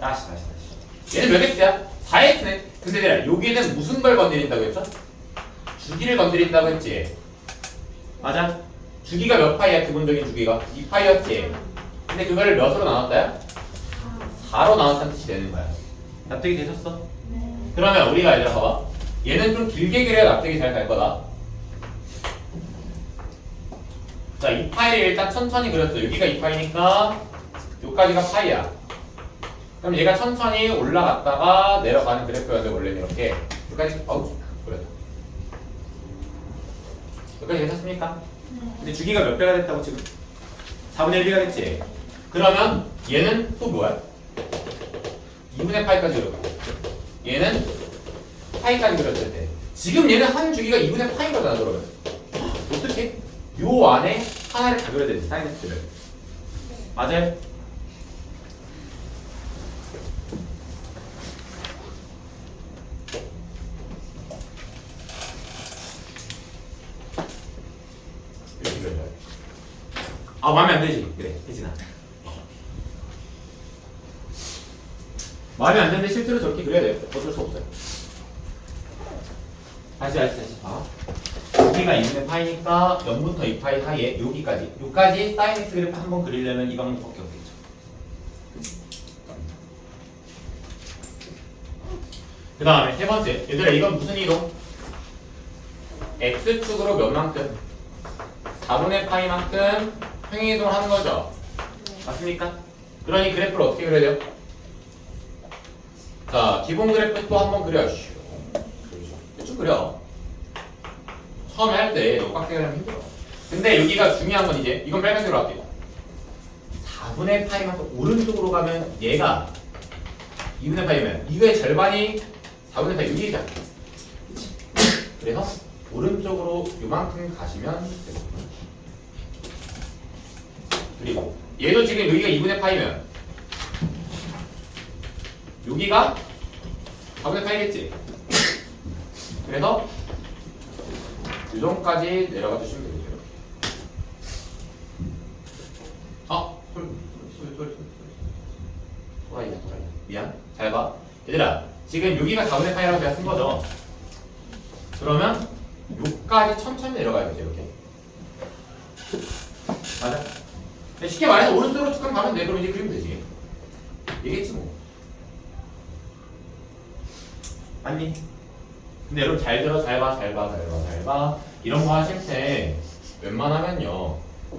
다시. 얘는 몇 x야? 4x네. 근데 내가 여기는 무슨 걸 건드린다고 했죠? 주기를 건드린다고 했지. 맞아? 주기가 몇 파이야? 기본적인 주기가 2파이였지. 근데 그거를 몇으로 나눴다요? 4로 나눴다는 뜻이 되는 거야. 납득이 되셨어? 그러면 우리가 얘들아 봐봐. 얘는 좀 길게 그려야 납득이 잘 갈 거다. 자, 2파이를 일단 천천히 그렸어. 여기가 2파이니까 여기까지가 파이야. 그럼 얘가 천천히 올라갔다가 내려가는 그래프였는데 원래는 이렇게 여기까지 그랬다. 여기까지 되셨습니까? 근데 주기가 몇 배가 됐다고 지금? 4분의 1배가 됐지? 그러면 얘는 또 뭐야? 2분의 파이까지 그렸고 얘는 파이까지 그렸을 때 지금 얘는 한 주기가 2분의 파이거잖아. 그러면 어떻게? 요 안에 하나를 다 그려야 되지. 사인 x를 맞아요? 이렇게 그려야 돼. 마음에 안 들지? 그래, 혜진아. 마음에 안 드는데 실제로 저렇게 그려야 돼요. 어쩔 수 없어요. 다시. 여기가 2분의 파이니까 0부터 2파이 사이에 여기까지 사인 x 그래프 한번 그리려면 이 방법밖에 없겠죠. 그 다음에 세 번째. 얘들아 이건 무슨 이동? x축으로 몇만큼? 4분의 파이만큼 평행이동을 하는 거죠. 맞습니까? 그러니 그래프를 어떻게 그려야 돼요? 자, 기본 그래프 또 한번 그려. 쭉 그려. 처음에 할 때 너무 빡세게 하면 힘들어. 근데 여기가 중요한 건 이제 이건 빨간색으로 할게요. 4분의 파이만큼 오른쪽으로 가면 얘가 2분의 파이면 이거의 절반이 4분의 파이 여기잖아. 그래서 오른쪽으로 요만큼 가시면 되거든요. 그리고 얘도 지금 여기가 2분의 파이면 여기가 4분의 파이겠지. 그래서 요정까지 내려가 주시면 되겠죠. 도라이야. 미안. 잘 봐. 얘들아, 지금 여기가 4분의 파이라고 제가 쓴 거죠. 그러면 요까지 천천히 내려가야겠죠, 이렇게. 맞아? 쉽게 말해서 오른쪽으로 쭉 가면 돼. 그럼 이제 그리면 되지. 얘겠지 뭐. 맞니? 근데 여러분 잘 들어. 잘 봐. 이런 거 하실 때 웬만하면요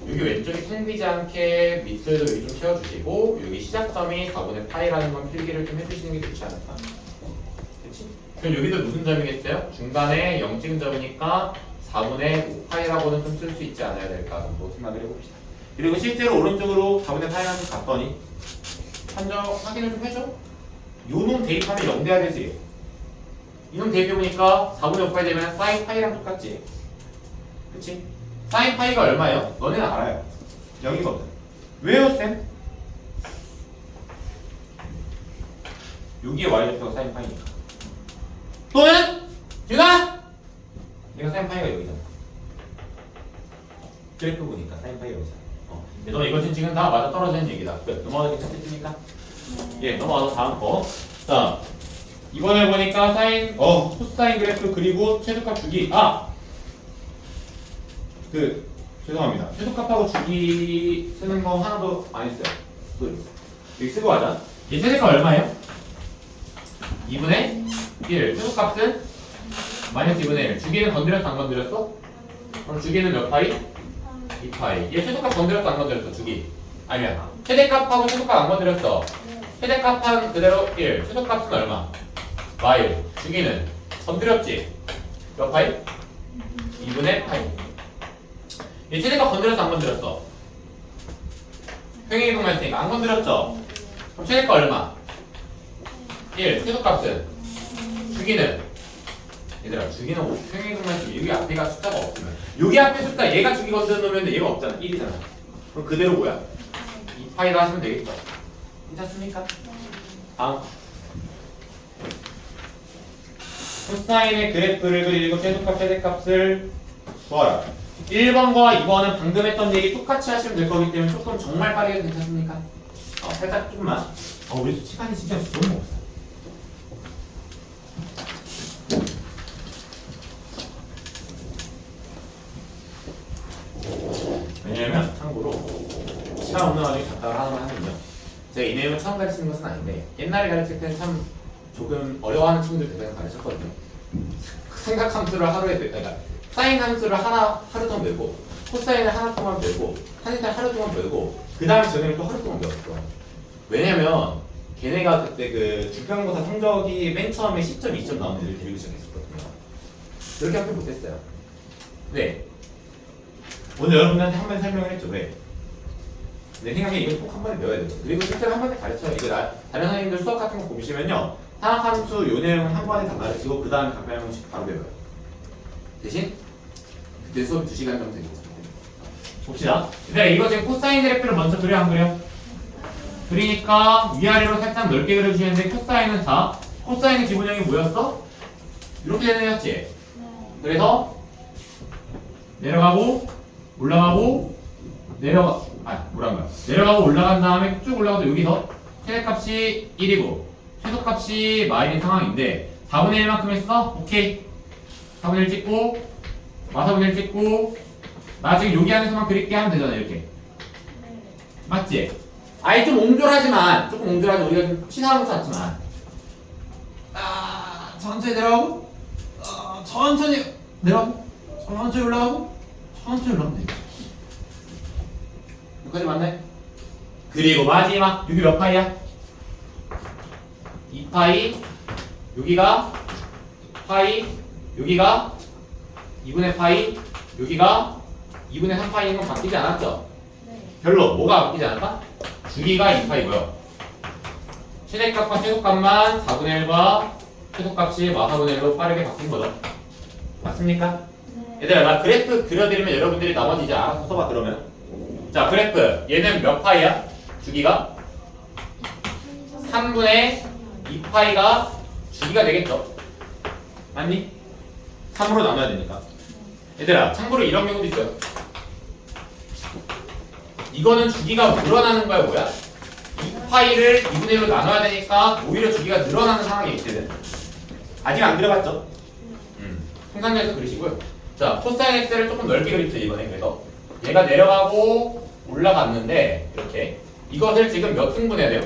여기 왼쪽이 텅 비지 않게 밑에도 여기 좀 채워주시고 여기 시작점이 4분의 파이라는 건 필기를 좀 해주시는 게 좋지 않을까? 그치? 그럼 여기도 무슨 점이겠어요? 중간에 0 찍은 점이니까 4분의 5파이라고는 좀 쓸 수 있지 않아야 될까 정도 생각을 해봅시다. 그리고 실제로 오른쪽으로 4분의 파이라는 거 갔더니 한점 확인을 좀 해줘. 요놈 대입하면 0 돼야 되지. 이놈 대입해보니까 4분의 5파이 되면 사인 파이랑 똑같지. 그치? 사인 파이가 얼마예요? 너네는 알아요. 0이거든. 왜요, 쌤? 여기에 y좌표가 사인 파이니까. 또는 준아! 내가 사인 파이가 여기잖아. 그래프 보니까 사인 파이가 여기잖아. 너 이것은 지금 다 맞아 떨어지는 얘기다. 넘어가도 괜찮겠습니까? 예, 넘어가서 다음 거. 자, 이번에 보니까 사인, 코사인 그래프 그리고 최소값 주기. 죄송합니다. 최소값하고 주기 쓰는 거 하나도 안 했어요. 여기 쓰고 하자. 이 최대값 얼마예요? 2분의 1. 최소값은 마이너스 2분의 1. 주기는 건드렸어 안 건드렸어? 그럼 주기는 몇 파이? 2파이. 얘 최소값 건드렸어 안 건드렸어? 주기. 아니야. 최대값하고 최소값 안 건드렸어. 최대값은 그대로 1. 최소값은 얼마? 마일. 주기는 건드렸지? 몇 파이? 2분의 파이. 얘 최대값 건드렸어 안 건드렸어? 평행이동만 했으니까 안 건드렸죠? 그럼 최대값 얼마? 1. 최소값은? 주기는? 얘들아 주기는 평행이동만 했으면 여기 앞에가 숫자가 없으면 여기 앞에 숫자 얘가 주기 건드려 놓으면 얘가 없잖아. 1이잖아. 그럼 그대로 뭐야? 2파이라 하시면 되겠죠? 괜찮습니까? 다음 코사인의 그래프를 그리고 최소값 최대값을 구하라. 1번과 2번은 방금 했던 얘기 똑같이 하시면 될 거기 때문에 조금 정말 빠르게 해도 괜찮습니까? 살짝 조금만. 우리 시간이 진짜 너무 없어. 왜냐면 참고로 시간 없는 와중에 잠깐 하나만 하면요. 제가 이 내용을 처음 가르치는 것은 아닌데 옛날에 가르칠 때는 참 조금 어려워하는 친구들 대단히 가르쳤거든요. 생각함수를 하루에 그러니까 사인 함수를 하루 동안 배우고 코사인을 하루 동안 배우고 탄젠트를 하루 동안 배우고 그 다음 전형을 또 하루 동안 배웠어. 왜냐면 걔네가 그때 그 중간고사 성적이 맨 처음에 10점, 2점 나오는 애들 데리고 시작했었거든요. 그렇게 학교 못했어요. 네. 오늘 여러분들한테 한 번 설명을 했죠. 왜? 내 생각에 이건 꼭 한 번에 배워야 돼요. 그리고 실제로 한 번에 가르쳐요. 이거 다른 선생님들 수업 같은 거 보시면요. 산학함수 요 내용은 한 번에 다 가르치고 그 다음에 각 명씩 바로 배워요. 대신 그때 수업 2시간 정도 되겠죠. 봅시다. 네, 이거 지금 코사인 그래프를 먼저 그려 안 그려? 그리니까 위아래로 살짝 넓게 그려주시는데 코사인은 코사인의 기본형이 뭐였어? 이렇게 되는 애였지? 그래서 내려가고 올라가고 내려가고 올라간 다음에 쭉 올라가도 여기서 최대값이 1이고 최소값이 마이너스 상황인데 4분의 1만큼 했어? 오케이. 4분의 1 찍고 마사분의 1 찍고 나 지금 여기 안에서만 그릴게 하면 되잖아. 이렇게 맞지? 아예 좀 옹졸하지만 조금 옹졸하지. 우리가 좀 치사한 것 같지만 천천히 내려가고 천천히 내려가고 천천히 올라가고 천천히 올라가면 돼. 여기까지 맞네? 그리고 마지막 여기 몇 파이야? 2파이 여기가 파이 여기가 2분의 파이 여기가 2분의 3파이인 건 바뀌지 않았죠? 별로 뭐가 바뀌지 않았다? 주기가 2파이고요 최대값과 최소값만 4분의 1과 최소값이 마사분의 1로 빠르게 바뀐 거죠. 맞습니까? 얘들아 나 그래프 그려드리면 여러분들이 나머지 이제 알아서 써봐. 그러면 자 그래프 얘는 몇 파이야? 주기가 3분의 2파이가 주기가 되겠죠? 맞니? 3으로 나눠야 되니까. 얘들아 참고로 이런 경우도 있어요. 이거는 주기가 늘어나는 거야 뭐야? 2파이를 2분의 1로 나눠야 되니까 오히려 주기가 늘어나는 상황이 있거든. 아직 안 그려봤죠? 통상자에서 그리시고요. 자 코사인 x를 조금 넓게 그립시다. 이번에 그래서 얘가 내려가고 올라갔는데 이렇게 이것을 지금 몇 등분 해야 돼요?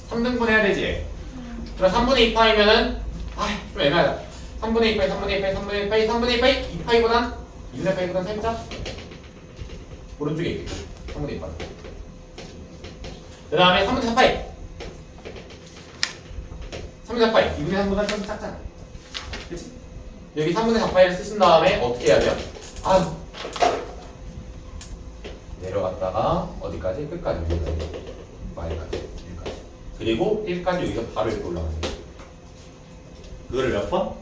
3등분 해야 되지. 그럼 3분의 2파이면은 좀 애매하다. 3분의 2파이, 3분의 2파이, 3분의 2파이, 3분의 2파이 2파이보단 2분의 파이보단 살짝 오른쪽에 있겠죠. 3분의 2파이. 그 다음에 3분의 4파이 3분의 4파이 2분의 3보다 좀 작잖아. 그치? 여기 3분의 4파이를 쓰신 다음에 어떻게 해야 돼요? 내려갔다가 어디까지? 끝까지 y까지 1까지 그리고 1까지 여기서 바로 이렇게 올라가는 거예요. 그거를 몇 번?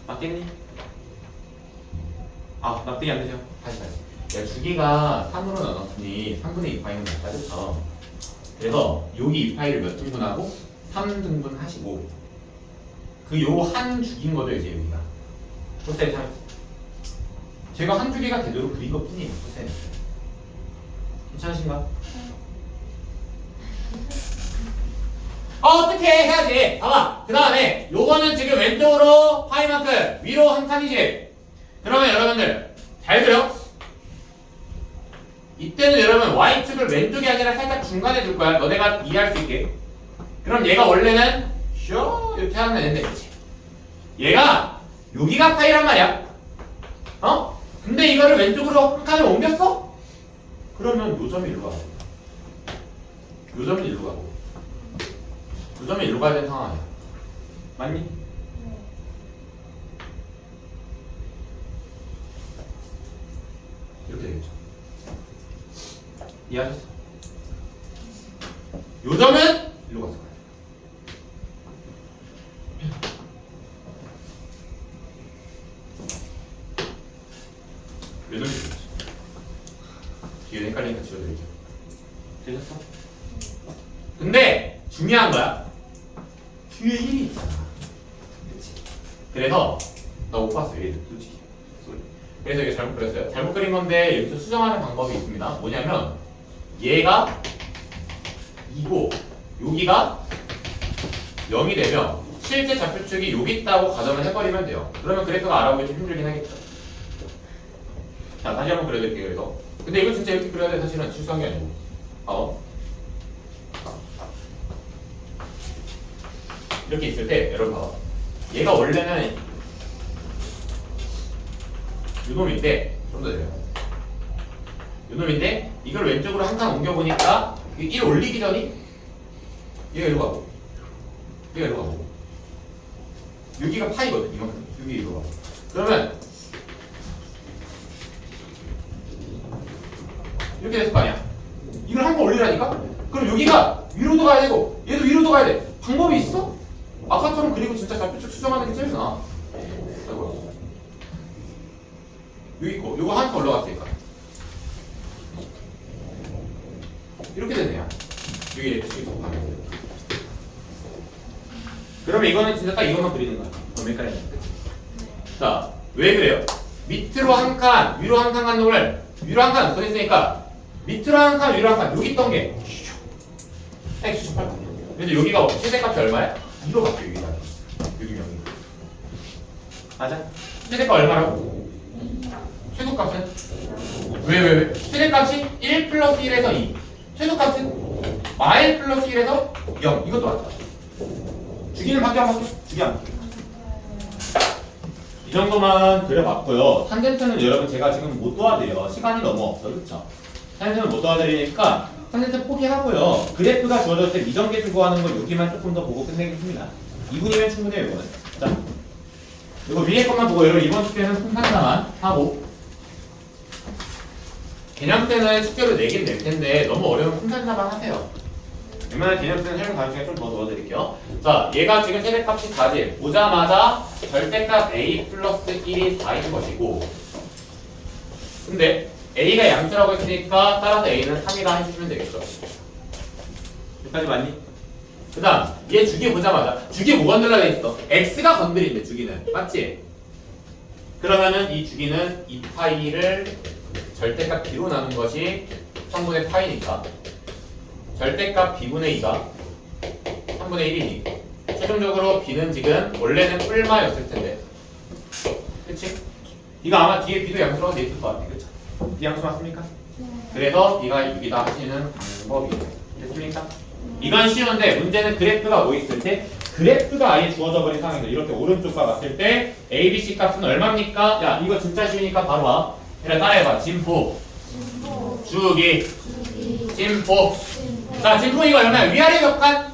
맞겠니? 납득이 안 되죠? 다시 야, 주기가 3으로 나눴으니 3분의 2 파이는 맞다, 그쵸? 그래서 여기 이 파이를 몇 등분하고? 3등분 하시고 그 요 한 주기인 거죠, 이제 여기가. 코사인 3. 제가 한 주기가 되도록 그린 것 뿐이에요, 코사인. 괜찮으신가? 어떻게 해야지? 봐봐. 그 다음에 요거는 지금 왼쪽으로 파이만큼 위로 한 칸이지. 그러면 여러분들 잘 그려. 이때는 여러분 y축을 왼쪽이 아니라 살짝 중간에 둘 거야. 너네가 이해할 수 있게. 그럼 얘가 원래는 쇼 이렇게 하면 되는데, 그치? 얘가 여기가 파이란 말이야. 어? 근데 이거를 왼쪽으로 한 칸을 옮겼어? 그러면 요 점이 일로 가고, 요 점이 일로 가고, 요 점이 일로 가야 되는 상황이야. 맞니? 이렇게 되겠죠. 이해하셨어? 요 점은 일로 가서 가요. 요 점이 되겠죠. 뒤에 헷갈리니까 지워드릴게요. 되셨어? 근데 중요한 거야. 뒤에 1이 있잖아. 그치? 그래서 나 못 봤어, 얘들 솔직히. 그래서 이게 잘못 그렸어요. 잘못 그린 건데 여기서 수정하는 방법이 있습니다. 뭐냐면 얘가 2고 여기가 0이 되면 실제 좌표축이 여기 있다고 가정을 해버리면 돼요. 그러면 그래프가 알아보기 좀 힘들긴 하겠죠. 자, 다시 한번 그려드릴게요. 그래서 근데 이거 진짜 이렇게 그려야 돼. 사실은 실수한 게 아니고. 이렇게 있을 때 여러분 봐봐. 얘가 원래는 요놈인데 좀 더 내려요. 요놈인데 이걸 왼쪽으로 한 칸 옮겨보니까 1 올리기 전이 얘가 이리로 가고 얘가 이리로 가고 여기가 파이거든. 이만큼 여기 이리로 가고 그러면 이렇게 됐을 거 아니야. 이걸 한 칸 올리라니까? 그럼 여기가 위로도 가야 되고 얘도 위로도 가야 돼. 방법이 있어? 아까처럼 그리고 진짜 좌표축 수정하는 게 제일 나아. 여기 있고 요거 한 칸 올라갔으니까 이렇게 되네요. 여기 이렇게 곱하면 그러면 이거는 진짜 딱 이것만 그리는 거야. 그럼 여기까지. 자, 왜 그래요? 밑으로 한 칸, 위로 한 칸 가는 걸 위로 한 칸 써있으니까 밑으로 한 칸, 위로 한 칸 여기 있던 게 X 8. 근데 여기가 최대값이 얼마야? 2로 바뀌어 여기가. 여기 0이. 맞아? 최대값 얼마라고? 최소값은? 왜? 최대값이 1 플러스 1에서 2. 최소값은 마일 플러스 1에서 0. 이것도 맞다. 주기는 바뀌어 안 바뀌어? 주기 안 바뀌어. 이 정도만 그려봤고요. 탄젠트는 여러분 제가 지금 못 도와드려. 시간이 너무 없어. 그쵸? 탄젠트는 못 도와드리니까 탄젠트 포기하고요. 그래프가 주어졌을 때 미정계수 구하는 거 여기만 조금 더 보고 끝내겠습니다. 2분이면 충분해요. 이거는. 자, 이거 위에 것만 보고 여러분 이번 숙제는 순탄사만 하고 개념때는 숙제로 내긴 낼 텐데 너무 어려우면 순탄사만 하세요. 웬만한 개념때는 설명 다음 시간에 좀 더 도와드릴게요. 자, 얘가 지금 최대값이 4지. 보자마자 절대값 a 플러스 1이 4인 것이고 근데 a가 양수라고 했으니까 따라서 a는 3이라 해주시면 되겠죠. 여기까지 맞니? 그 다음 얘 주기 보자마자 주기 뭐 건들라 돼 있어? x가 건드린대 주기는. 맞지? 그러면은 이 주기는 2파이를 절대값 b로 나눈 것이 3분의 파이니까 절대값 b분의 2가 3분의 1이니 최종적으로 b는 지금 원래는 뿔마였을 텐데 그치? 이거 아마 뒤에 b도 양수라고 돼 있을 것 같아. 그쵸? b 양수 맞습니까? 그래서 b가 6이다 하시는 방법이에요. 됐습니까? 이건 쉬운데 문제는 그래프가 뭐 있을 때 그래프가 아예 주어져 버린 상황에서 이렇게 오른쪽과 같을 때 a, b, c 값은 얼마입니까? 야 이거 진짜 쉬우니까 바로 와. 그래 따라해봐. 진포 주기 진포. 자 진포 이거 얼마야? 위아래 몇 칸?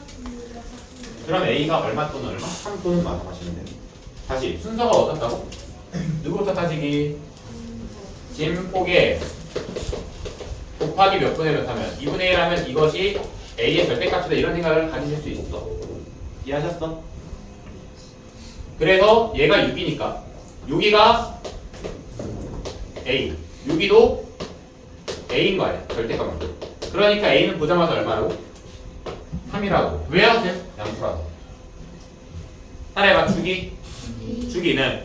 그럼 a가 얼마 또는 얼마? 3 또는 맞춰가시면 돼요. 다시 순서가 어떻다고? 누구부터 따지기? 진폭에 곱하기 몇 분의 몇 하면 2분의 1 하면 이것이 a의 절대값이다 이런 생각을 가지실 수 있어. 이해하셨어? 그래서 얘가 6이니까 여기가 a 여기도 A인 거 아니야. 절대값만. 그러니까 A는 보자마자 얼마라고? 3이라고. 왜요? 양수라고. 따라해봐. 주기는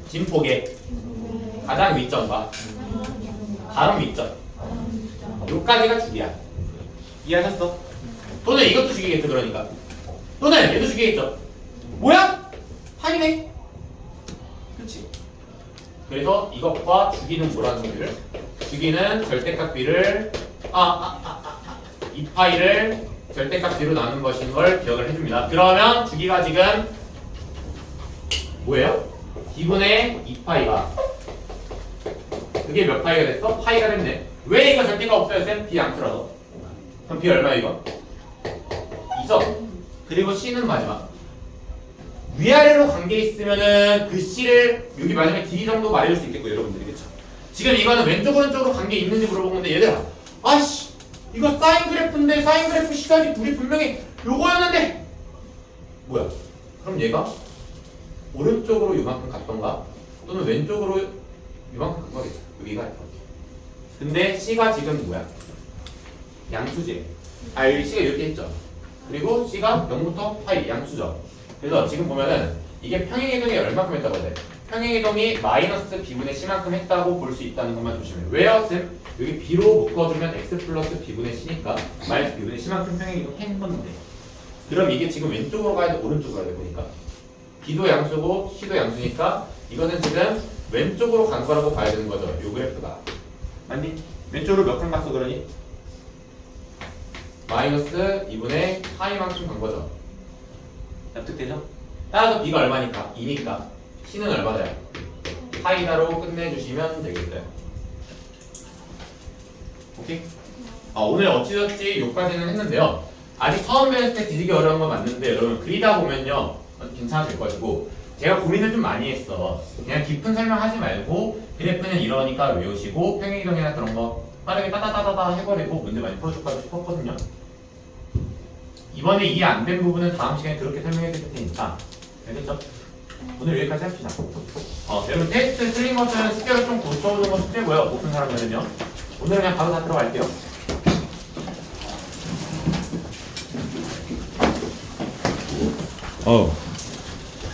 진폭의 가장 윗점과 다음 윗점. 요까지가 주기야. 이해하셨어? 또는 이것도 주기겠죠. 그러니까. 또는 얘도 주기겠죠. 뭐야? 파이네. 그렇지. 그래서 이것과 주기는 뭐라는 소리를? 주기는 절대값 B를 2파이를 절대값 B로 나눈 것인 걸 기억을 해줍니다. 그러면 주기가 지금 뭐예요? B분의 2파이가 그게 몇 파이가 됐어? 파이가 됐네. 왜 이거 절대가 없어요? 쌤? B 양수라서. 그럼 B 얼마야 이거? 2죠? 그리고 C는 마지막. 위아래로 관계 있으면은 그 C를 여기 마지막에 D 정도 말해줄 수 있겠고 여러분들이 그쵸? 지금 이거는 왼쪽 오른쪽으로 관계 있는지 물어본 건데 얘들아 아씨 이거 사인 그래프인데 사인 그래프 시각이 둘이 분명히 요거였는데 뭐야? 그럼 얘가 오른쪽으로 이만큼 갔던가 또는 왼쪽으로 이만큼 간 거겠죠. 여기가 이렇게. 근데 C가 지금 뭐야? 양수지. 여기 C가 이렇게 했죠. 그리고 C가 0부터 파이 양수죠. 그래서 지금 보면은 이게 평행이동이 얼마큼 했다고 해야 돼? 평행이동이 마이너스 B분의 C만큼 했다고 볼 수 있다는 것만 조심해. 왜요, 쌤? 여기 B로 묶어주면 X 플러스 B분의 C니까 마이너스 B분의 C만큼 평행이동 했건데 그럼 이게 지금 왼쪽으로 가야 돼? 오른쪽으로 가야 돼? 보니까 B도 양수고 C도 양수니까 이거는 지금 왼쪽으로 간 거라고 봐야 되는 거죠. 요 그래프가. 맞니? 왼쪽으로 몇 칸 갔어 그러니? 마이너스 2분의 파이만큼 간 거죠. 납득되죠? 따라서 B가 얼마니까? 2니까 C는 얼마나요? 파이다로 끝내주시면 되겠어요. 오케이? 오늘 어찌저찌 요까지는 했는데요. 아직 처음 배웠을 때 뒤지기 어려운 건 맞는데 여러분 그리다 보면요 괜찮아질 것이고 제가 고민을 좀 많이 했어. 그냥 깊은 설명하지 말고 그래프는 이러니까 외우시고 평행이동이나 그런 거 빠르게 따다다다다 해버리고 문제 많이 풀어줄까 싶었거든요. 이번에 이해 안 된 부분은 다음 시간에 그렇게 설명해 드릴 테니까 알겠죠? 오늘 여기까지 합시다. 여러분 테스트 틀린 것은 숙제를 좀 고쳐오는 건 숙제고요. 무슨 사람들은요. 오늘 그냥 바로 다 들어갈게요. 어.